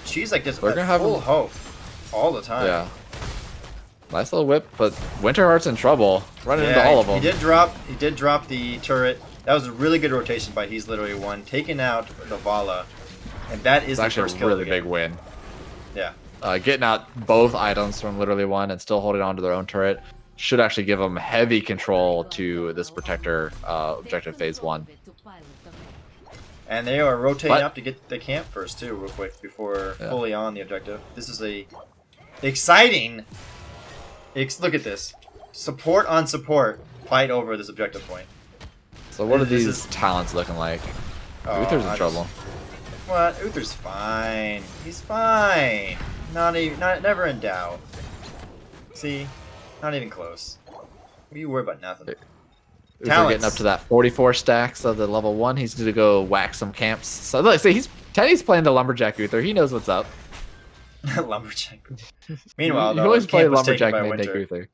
She's like just full hope all the time. Yeah. Nice little whip, but Winterheart's in trouble. Running into all of them. He did drop the turret. That was a really good rotation by He's Literally One, taking out the Vala. And that is actually a really big win. Yeah. Getting out both items from Literally One and still holding on to their own turret. should actually give them heavy control to this protector objective phase 1. And they are rotating up to get the camp first too, real quick, before fully on the objective. This is a exciting. Look at this, support on support, fight over this objective point. So what are these talents looking like? Uther's in trouble. What? Uther's fine. He's fine. Never in doubt. See, not even close. What are you worried about? Nothing. Uther getting up to that 44 stacks of the level 1. He's going to go whack some camps. So look, see, Teddy's playing the lumberjack Uther. He knows what's up. Lumberjack. Meanwhile, you always play lumberjack and Uther.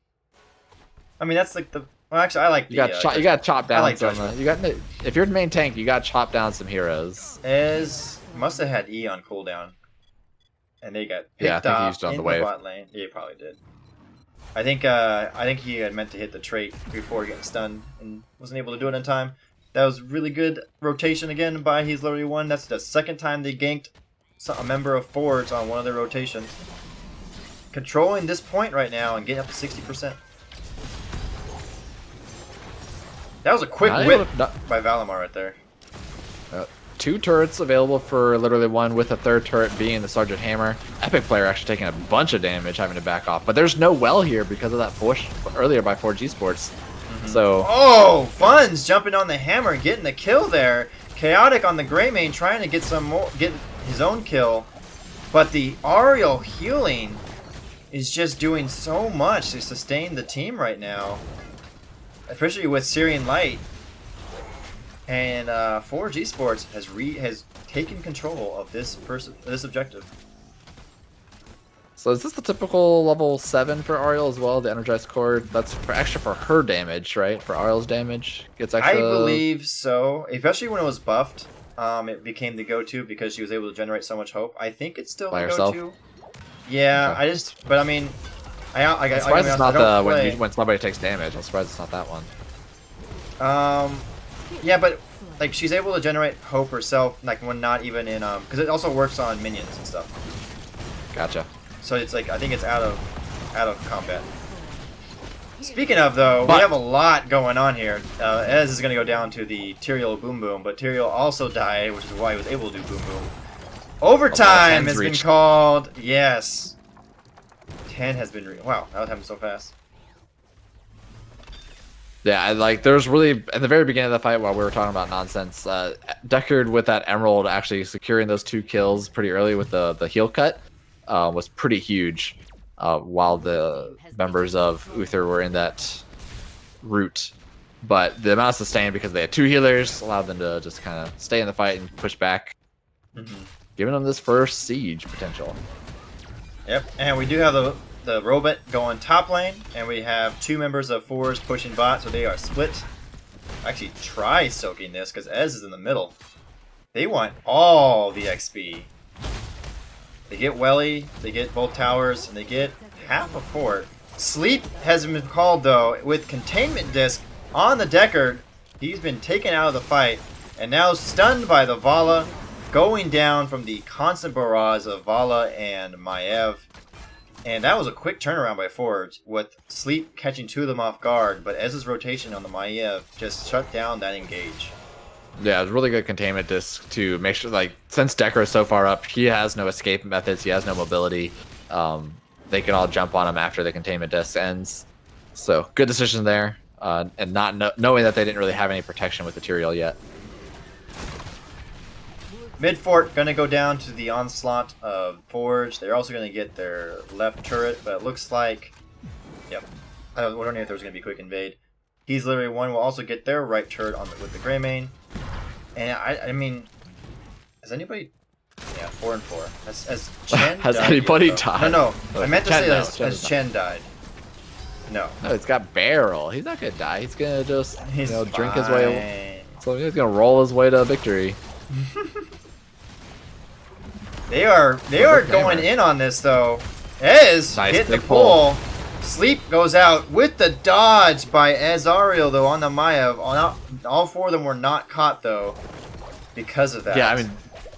I mean, that's like the. Well, actually, I like the. You got to chop down like some. If you're the main tank, you got to chop down some heroes. Ez must have had E on cooldown, and they got picked I think he off used it on in the wave. bot lane. Yeah, he probably did. I think he had meant to hit the trait before getting stunned and wasn't able to do it in time. That was really good rotation again by He's Literally One. That's the second time they ganked a member of Forge on one of their rotations. Controlling this point right now and getting up to 60%. That was a quick whip by Valimar right there. 2 turrets available for Literally One, with a 3rd turret being the Sergeant Hammer. Epic player actually taking a bunch of damage, having to back off. But there's no well here because of that push earlier by Forge Esports. So Fun's jumping on the hammer, getting the kill there. Chaotic on the Grey Mane trying to get his own kill. But the Ariel healing is just doing so much to sustain the team right now. Especially with Syrian Light. And Forge Esports has taken control of this objective. So is this the typical level 7 for Ariel as well? The energized cord. That's extra for her damage, right? For Ariel's damage, gets extra. I believe so. Especially when it was buffed, it became the go-to because she was able to generate so much hope. I think it's still by the herself. go-to. Yeah, okay. But I mean, I'm surprised it's not the when somebody takes damage. I'm surprised it's not that one. Yeah, but like she's able to generate hope herself, like when not even in because it also works on minions and stuff. Gotcha. So it's like I think it's out of combat. Speaking of though, we have a lot going on here. Ez is going to go down to the Tyrael Boom Boom, but Tyrael also died, which is why he was able to do Boom Boom. Overtime has been called. Yes. 10 has been wow, that would happen so fast. Yeah, like there's really at the very beginning of the fight while we were talking about nonsense, Deckard with that emerald actually securing those 2 kills pretty early with the heal cut was pretty huge. While the members of Uther were in that route, but the amount of sustain because they had 2 healers allowed them to just kind of stay in the fight and push back, giving them this first siege potential. Yep, and we do have the robot going top lane, and we have 2 members of Forge pushing bot, so they are split. Actually, try soaking this because Ez is in the middle. They want all the XP. They get Welly, they get both towers, and they get half a fort. Sleep has been called though with containment disc on the Deckard. He's been taken out of the fight, and now stunned by the Vala, going down from the constant barrage of Vala and Maiev. And that was a quick turnaround by Forge, with Sleep catching 2 of them off guard, but Ez's rotation on the Maiev just shut down that engage. Yeah, it was really good containment disc to make sure, like, since Deckard is so far up, he has no escape methods, he has no mobility. They can all jump on him after the containment disc ends. So, good decision there, and not knowing that they didn't really have any protection with the Tyrael yet. Mid fort gonna go down to the onslaught of Forge. They're also gonna get their left turret, but it looks like, yep. I don't know if there's gonna be quick invade. He's Literally One will also get their right turret with the Grey Mane. And I mean, has anybody? Yeah, 4 and 4. Has Chen has died anybody yet, died? No. I meant to say has Chen died. No. No, it's got Barrel. He's not gonna die. He's gonna just drink his way. So he's gonna roll his way to victory. They are going in on this though. Ez hit the pull. Sleep goes out with the dodge by Azariel though on the Maiev. All 4 of them were not caught though because of that. Yeah, I mean,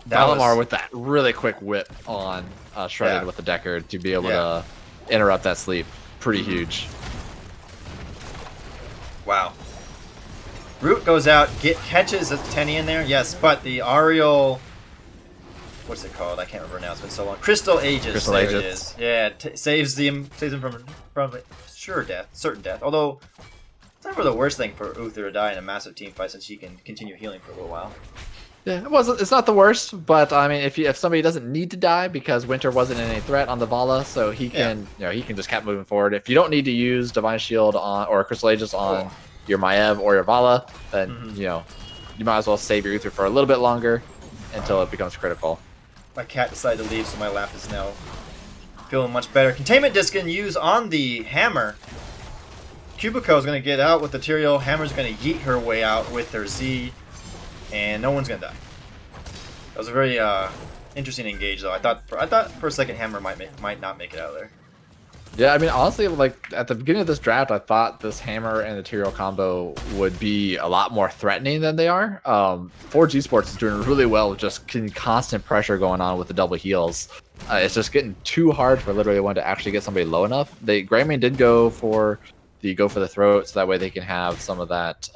Valimar with that really quick whip on Shredded with the Deckard to be able to interrupt that sleep. Pretty huge. Wow. Root goes out, catches a Tenny in there, yes, but the Ariel, what's it called? I can't remember now. It's been so long. Crystal Aegis. Crystal there Aegis. it is. Yeah, saves him from sure death, certain death. Although it's never the worst thing for Uther to die in a massive team fight, since he can continue healing for a little while. Yeah, it's not the worst, but I mean, if somebody doesn't need to die because Winter wasn't any threat on the Vala, so he can he can just keep moving forward. If you don't need to use Divine Shield on or Crystal Aegis on your Maiev or your Vala, then you might as well save your Uther for a little bit longer until it becomes critical. My cat decided to leave, so my lap is now feeling much better. Containment disc can use on the hammer. Cubico is going to get out with the Tyrael. Hammer's going to yeet her way out with her Z. And no one's gonna die. That was a very interesting engage, though. I thought for a second Hammer might not make it out of there. Yeah, I mean, honestly, like at the beginning of this draft, I thought this Hammer and the Tyrael combo would be a lot more threatening than they are. Forge Esports is doing really well with just constant pressure going on with the double heals. It's just getting too hard for literally one to actually get somebody low enough. Greymane did go for the throat, so that way they can have some of that.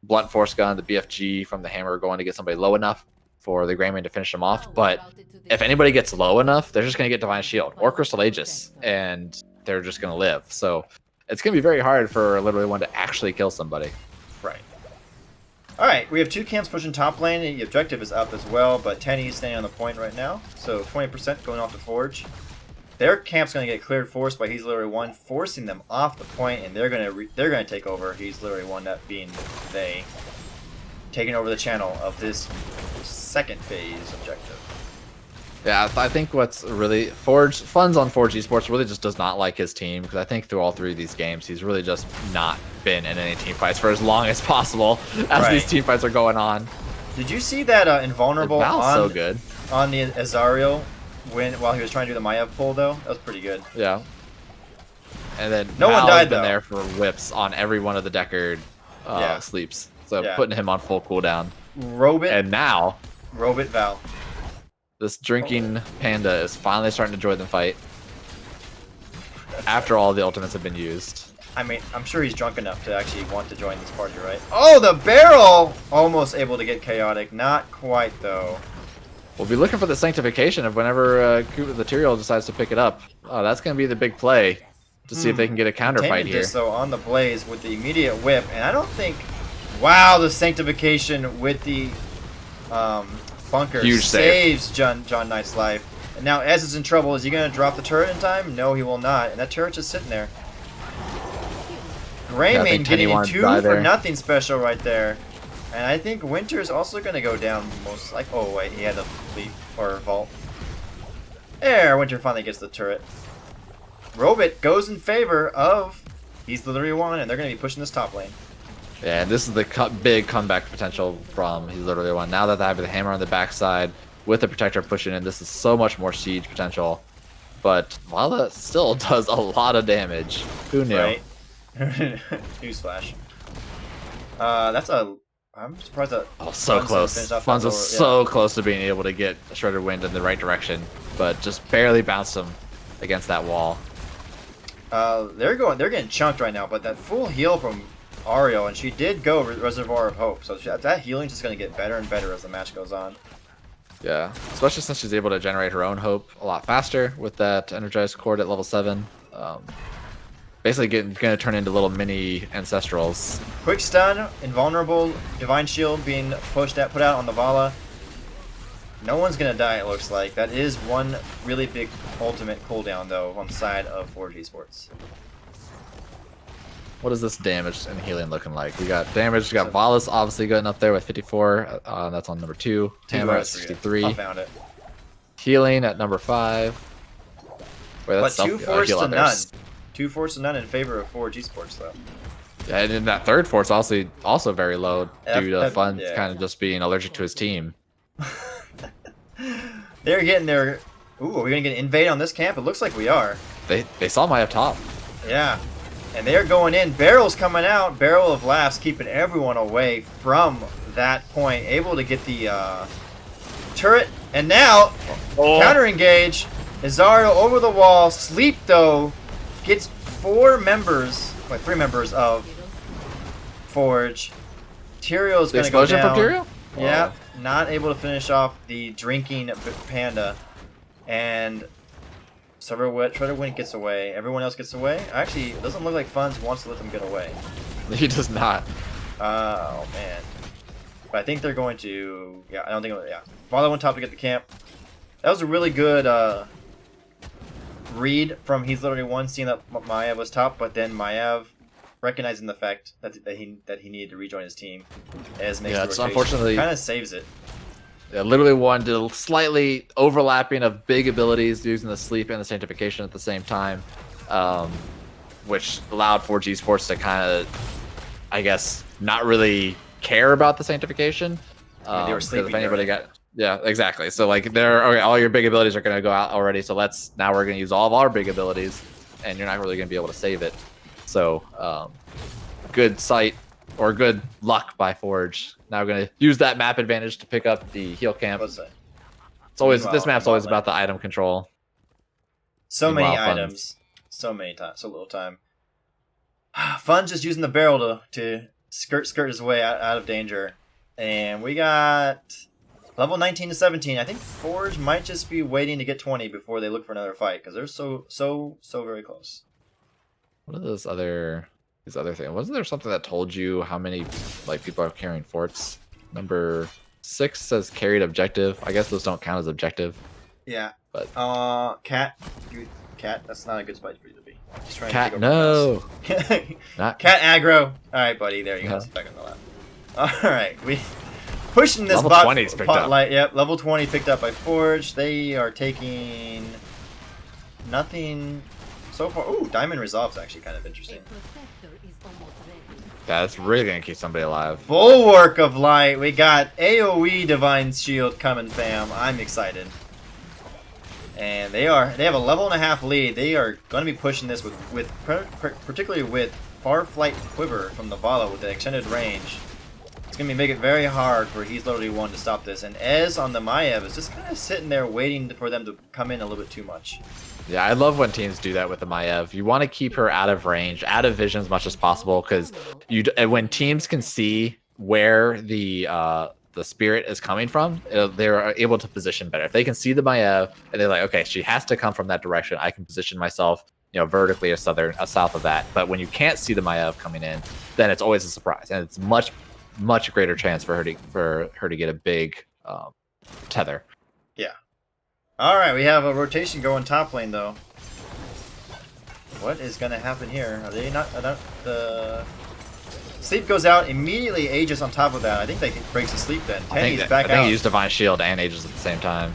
Blunt force gun, the BFG from the hammer going to get somebody low enough for the Greymane to finish them off. But if anybody gets low enough, they're just going to get Divine Shield or Crystal Aegis, and they're just going to live. So it's going to be very hard for literally one to actually kill somebody. Right. All right, we have two camps pushing top lane. The objective is up as well, but Tenny is standing on the point right now. So 20% going off the Forge. Their camp's going to get cleared forced by He's Literally One, forcing them off the point, and they're going to take over. He's Literally One, that being they, taking over the channel of this second phase objective. Yeah, I think what's really Funds on Forge Esports really just does not like his team, because I think through all three of these games, he's really just not been in any team fights for as long as possible as these team fights are going on. Did you see that invulnerable so good on the Azariel? While he was trying to do the Maiev pull, though, that was pretty good. Yeah. And then no one died, been though. there for whips on every one of the Deckard sleeps, so putting him on full cooldown. Robit. And now, Robit Val. This drinking panda is finally starting to join the fight after all the ultimates have been used. I mean, I'm sure he's drunk enough to actually want to join this party, right? Oh, the barrel! Almost able to get chaotic. Not quite, though. We'll be looking for the sanctification of whenever the Tyrael decides to pick it up. That's going to be the big play to see if they can get a counter fight here. So on the Blaze with the immediate whip, and I don't think... Wow, the sanctification with the bunker Huge saves John Knight's life. And now Ez is in trouble. Is he going to drop the turret in time? No, he will not. And that turret's just sitting there. Greymane getting a 2 for nothing special right there. And I think Winter's also going to go down most like. Oh, wait, he had a leap or vault. There, Winter finally gets the turret. Robit goes in favor of He's Literally One, and they're going to be pushing this top lane. Yeah, and this is the big comeback potential from He's Literally One. Now that they have the hammer on the backside with the protector pushing in, this is so much more siege potential. But Vala still does a lot of damage. Who knew? Right. Newsflash. That's a. I'm surprised that. Oh, so close. Funds was so close to being able to get Shredder Wind in the right direction, but just barely bounced him against that wall. They're getting chunked right now, but that full heal from Ariel, and she did go Reservoir of Hope, so that healing's just going to get better and better as the match goes on. Yeah, especially since she's able to generate her own hope a lot faster with that energized cord at level 7. Basically going to turn into little mini ancestrals. Quick stun, invulnerable, divine shield being put out on the Vala. No one's going to die, it looks like. That is one really big ultimate cooldown, though, on the side of Forge Esports. What is this damage and healing looking like? We got damage, we got Vala's obviously getting up there with 54. That's on number 2. Hammer at 63. I found it. Healing at number 5. Wait, that's 2 force to none. 2 force to none in favor of Forge Esports, though. Yeah, and then that third force also very low due to Funds kind of just being allergic to his team. They're getting their... Ooh, are we going to get an invade on this camp? It looks like we are. They saw my up top. Yeah. And they're going in. Barrel's coming out. Barrel of Laughs keeping everyone away from that point. Able to get the turret. And now, counter engage. Azario over the wall. Sleep, though, gets 3 members of Forge. Tyrio's The gonna go explosion down. from Tyrio? Yeah, not able to finish off the drinking panda, and Shredderwind gets away. Everyone else gets away. Actually, it doesn't look like Funds wants to let them get away. He does not. Oh man. But I think they're going to. Yeah, I don't think. Yeah, Follow on top to get the camp. That was a really good read from He's Literally One, seeing that Maiev was top, but then Maiev recognizing the fact that he needed to rejoin his team as makes Yeah, the it's rotation. unfortunately Kind of saves it. Yeah, literally one did a slightly overlapping of big abilities using the sleep and the sanctification at the same time, which allowed Forge Esports to kind of, I guess, not really care about the sanctification. They were 'cause sleeping. if anybody yeah, exactly. So like, okay, all your big abilities are going to go out already. So now we're going to use all of our big abilities, and you're not really going to be able to save it. So good sight or good luck by Forge. Now we're going to use that map advantage to pick up the heal camp. What's that? It's always Meanwhile, this map's always Meanwhile, about the item control. So many Meanwhile, Funds. items, so many times, so little time. Fun's just using the barrel to skirt his way out of danger, and we got level 19 to 17. I think Forge might just be waiting to get 20 before they look for another fight because they're so very close. What are these other things? Wasn't there something that told you how many like people are carrying forts? Number 6 says carried objective. I guess those don't count as objective. Yeah. But Cat, that's not a good spot for you to be. Just trying Cat, to no. Not Cat aggro. All right, buddy. There you go. Yeah. Back on the lap. All right, we pushing this Level bot 20 's picked up. spotlight. Yep, level 20 picked up by Forge. They are taking nothing so far. Ooh, Diamond Resolve's actually kind of interesting. Yeah, that's really gonna keep somebody alive. Bulwark of Light. We got AoE Divine Shield coming, fam. I'm excited. And they have a level and a half lead. They are going to be pushing this particularly with Farflight Quiver from the Vala with the extended range. It's going to make it very hard for He's Literally One to stop this. And Ez on the Maiev is just kind of sitting there waiting for them to come in a little bit too much. Yeah, I love when teams do that with the Maiev. You want to keep her out of range, out of vision as much as possible, because when teams can see where the spirit is coming from, they're able to position better. If they can see the Maiev and they're like, okay, she has to come from that direction, I can position myself, vertically or south of that. But when you can't see the Maiev coming in, then it's always a surprise, and it's much greater chance for her to get a big tether. Yeah. All right, we have a rotation going top lane though. What is going to happen here? Are they not? The sleep goes out immediately. Aegis on top of that. I think they breaks the sleep then. Tenny's back out. I think he used Divine Shield and Aegis at the same time.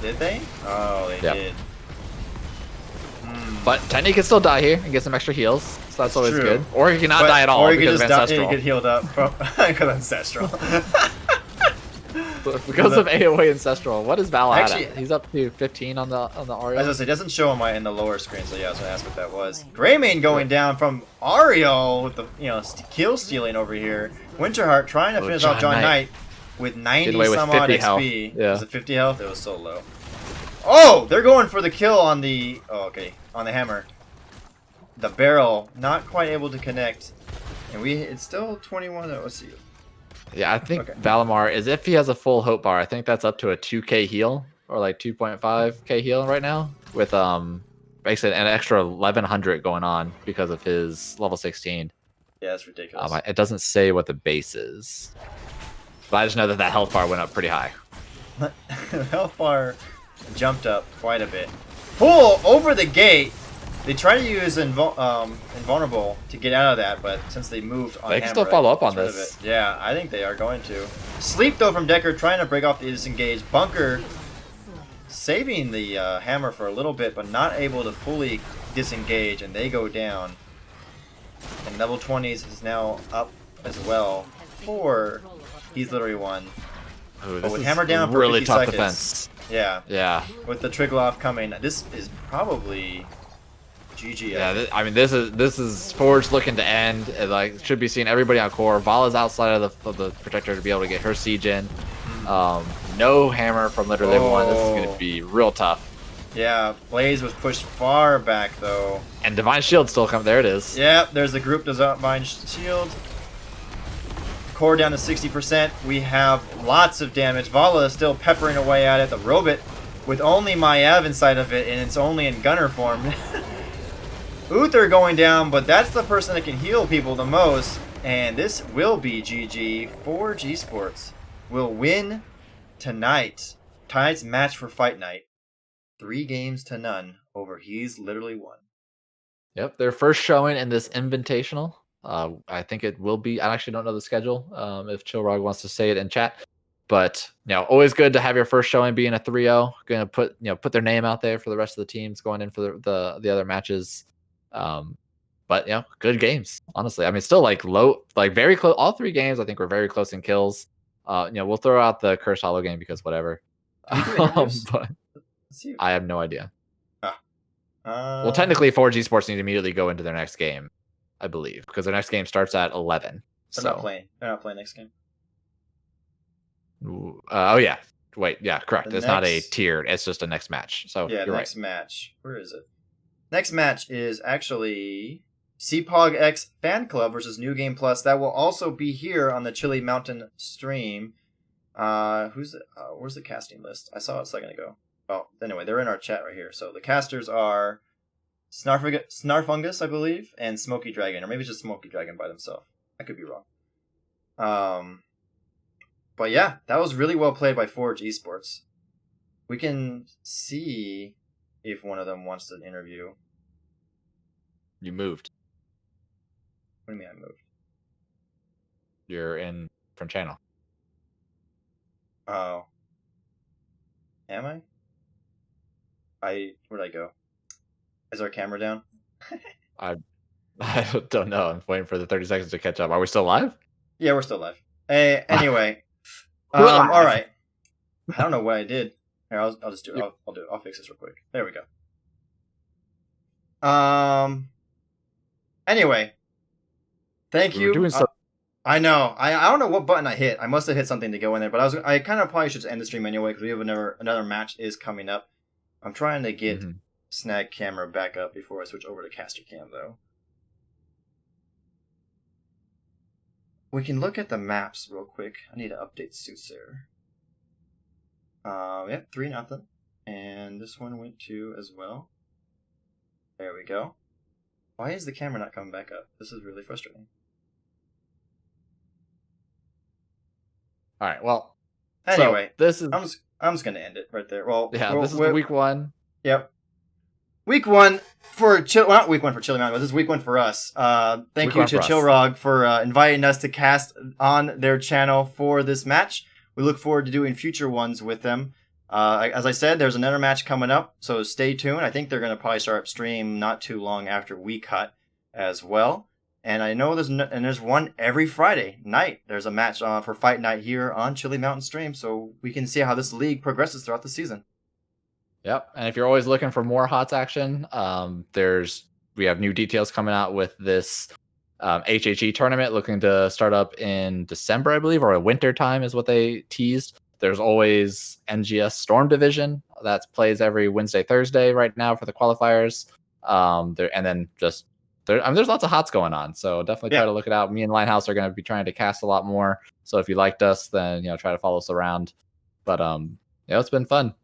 Did they? Oh, they did. But Tenny can still die here and get some extra heals, so that's always true. good. Or he cannot die at all or he because of just Ancestral. He get healed up from because Ancestral. Because of AoE Ancestral. What is Val Actually, at? He's up to 15 on the Ariel. As I say, it doesn't show on in the lower screen, so yeah, I was gonna ask what that was. Greymane going down from Ariel with the kill stealing over here. Winterheart trying to finish off John Knight with 90 some odd XP. Yeah. Was it 50 health? It was so low. Oh, they're going for the kill on the on the hammer. The barrel not quite able to connect, and it's still 21. Let's see. Yeah, I think Valimar is, if he has a full hope bar, I think that's up to a 2k heal or like 2.5k heal right now with basically an extra 1100 going on because of his level 16. Yeah, that's ridiculous. It doesn't say what the base is, but I just know that health bar went up pretty high. Health bar jumped up quite a bit. Pull over the gate. They try to use invulnerable to get out of that, but since they moved on they can still follow up on this. Yeah, I think they are going to. Sleep though from Deckard trying to break off the disengage. Bunker saving the hammer for a little bit, but not able to fully disengage, and they go down. And level 20s is now up as well for He's Literally One. Ooh, but with hammer down for really 50 tough seconds. Defense. Yeah. Yeah. With the Triglav coming, this is probably GG. Yeah, I mean, this is Forge looking to end. It, should be seeing everybody on core. Vala's outside of the protector to be able to get her siege in. No hammer from literally one. This is going to be real tough. Yeah, Blaze was pushed far back though. And Divine Shield still coming. There it is. Yep, there's the group Divine Shield. core down to 60%. We have lots of damage. Vala is still peppering away at it. The robot with only Maiev inside of it, and it's only in gunner form. Uther going down, but that's the person that can heal people the most. And this will be GG. Forge Esports will win tonight. Tonight's match for Fight Night. 3 games to none over He's Literally Won. Yep, their first showing in this invitational. I think it will be. I actually don't know the schedule. If Chillrog wants to say it in chat, but always good to have your first showing being a 3-0. Going to put their name out there for the rest of the teams going in for the other matches. But good games. Honestly, I mean, still very close. All 3 games I think were very close in kills. We'll throw out the Curse Hollow game because whatever. But I have no idea. Well, technically, Forge Esports need to immediately go into their next game, I believe, because their next game starts at 11. They're not playing. They're not playing next game. Oh yeah. Wait, yeah, correct. It's not a tiered. It's just a next match. So yeah, you're next right. match. Where is it? Next match is actually CPOG X Fan Club versus New Game Plus. That will also be here on the Chili Mountain stream. Where's the casting list? I saw it a second ago. Well, anyway, they're in our chat right here. So the casters are Snarfungus, I believe, and Smoky Dragon, or maybe it's just Smoky Dragon by themselves. I could be wrong. But yeah, that was really well played by Forge Esports. We can see if one of them wants an interview. You moved. What do you mean I moved? You're in different channel. Oh. Am I? Where'd I go? Is our camera down? I don't know. I'm waiting for the 30 seconds to catch up. Are we still live? Yeah, we're still live. Anyway. All right. I don't know what I did. Here, I'll just do it. I'll do it. I'll fix this real quick. There we go. Anyway. Thank you. Doing so. I know. I don't know what button I hit. I must have hit something to go in there, but I kind of probably should just end the stream anyway because we have another match is coming up. I'm trying to get Snag camera back up before I switch over to caster cam though. We can look at the maps real quick. I need to update Soothsayer. Yep, 3-0. And this one went 2 as well. There we go. Why is the camera not coming back up? This is really frustrating. All right. Well. Anyway, so this is. I'm just gonna end it right there. Well, yeah, this is week 1. Yep. Week 1 for not week 1 for Chili Mountain, but this is week 1 for us. Thank you to Chillrog for inviting us to cast on their channel for this match. We look forward to doing future ones with them. As I said, there's another match coming up, so stay tuned. I think they're going to probably start stream not too long after we cut as well. And I know there's one every Friday night. There's a match for Fight Night here on Chili Mountain stream, so we can see how this league progresses throughout the season. Yep, and if you're always looking for more HOTS action, we have new details coming out with this HHE tournament looking to start up in December, I believe, or a winter time is what they teased. There's always NGS Storm Division that plays every Wednesday, Thursday right now for the qualifiers. There's lots of HOTS going on, so definitely try to look it out. Me and LineHouse are going to be trying to cast a lot more, so if you liked us, then try to follow us around. But it's been fun.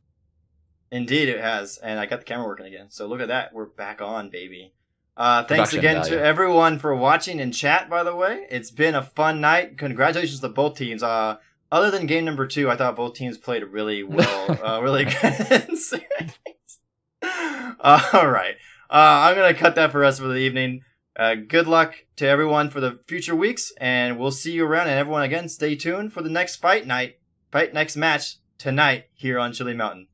Indeed, it has, and I got the camera working again. So look at that, we're back on, baby. Thanks again to everyone for watching in chat. By the way, it's been a fun night. Congratulations to both teams. Other than game number 2, I thought both teams played really well, really good. All right. I'm going to cut that for us for the evening. Good luck to everyone for the future weeks, and we'll see you around. And everyone, again, stay tuned for the next next match tonight here on Chili Mountain.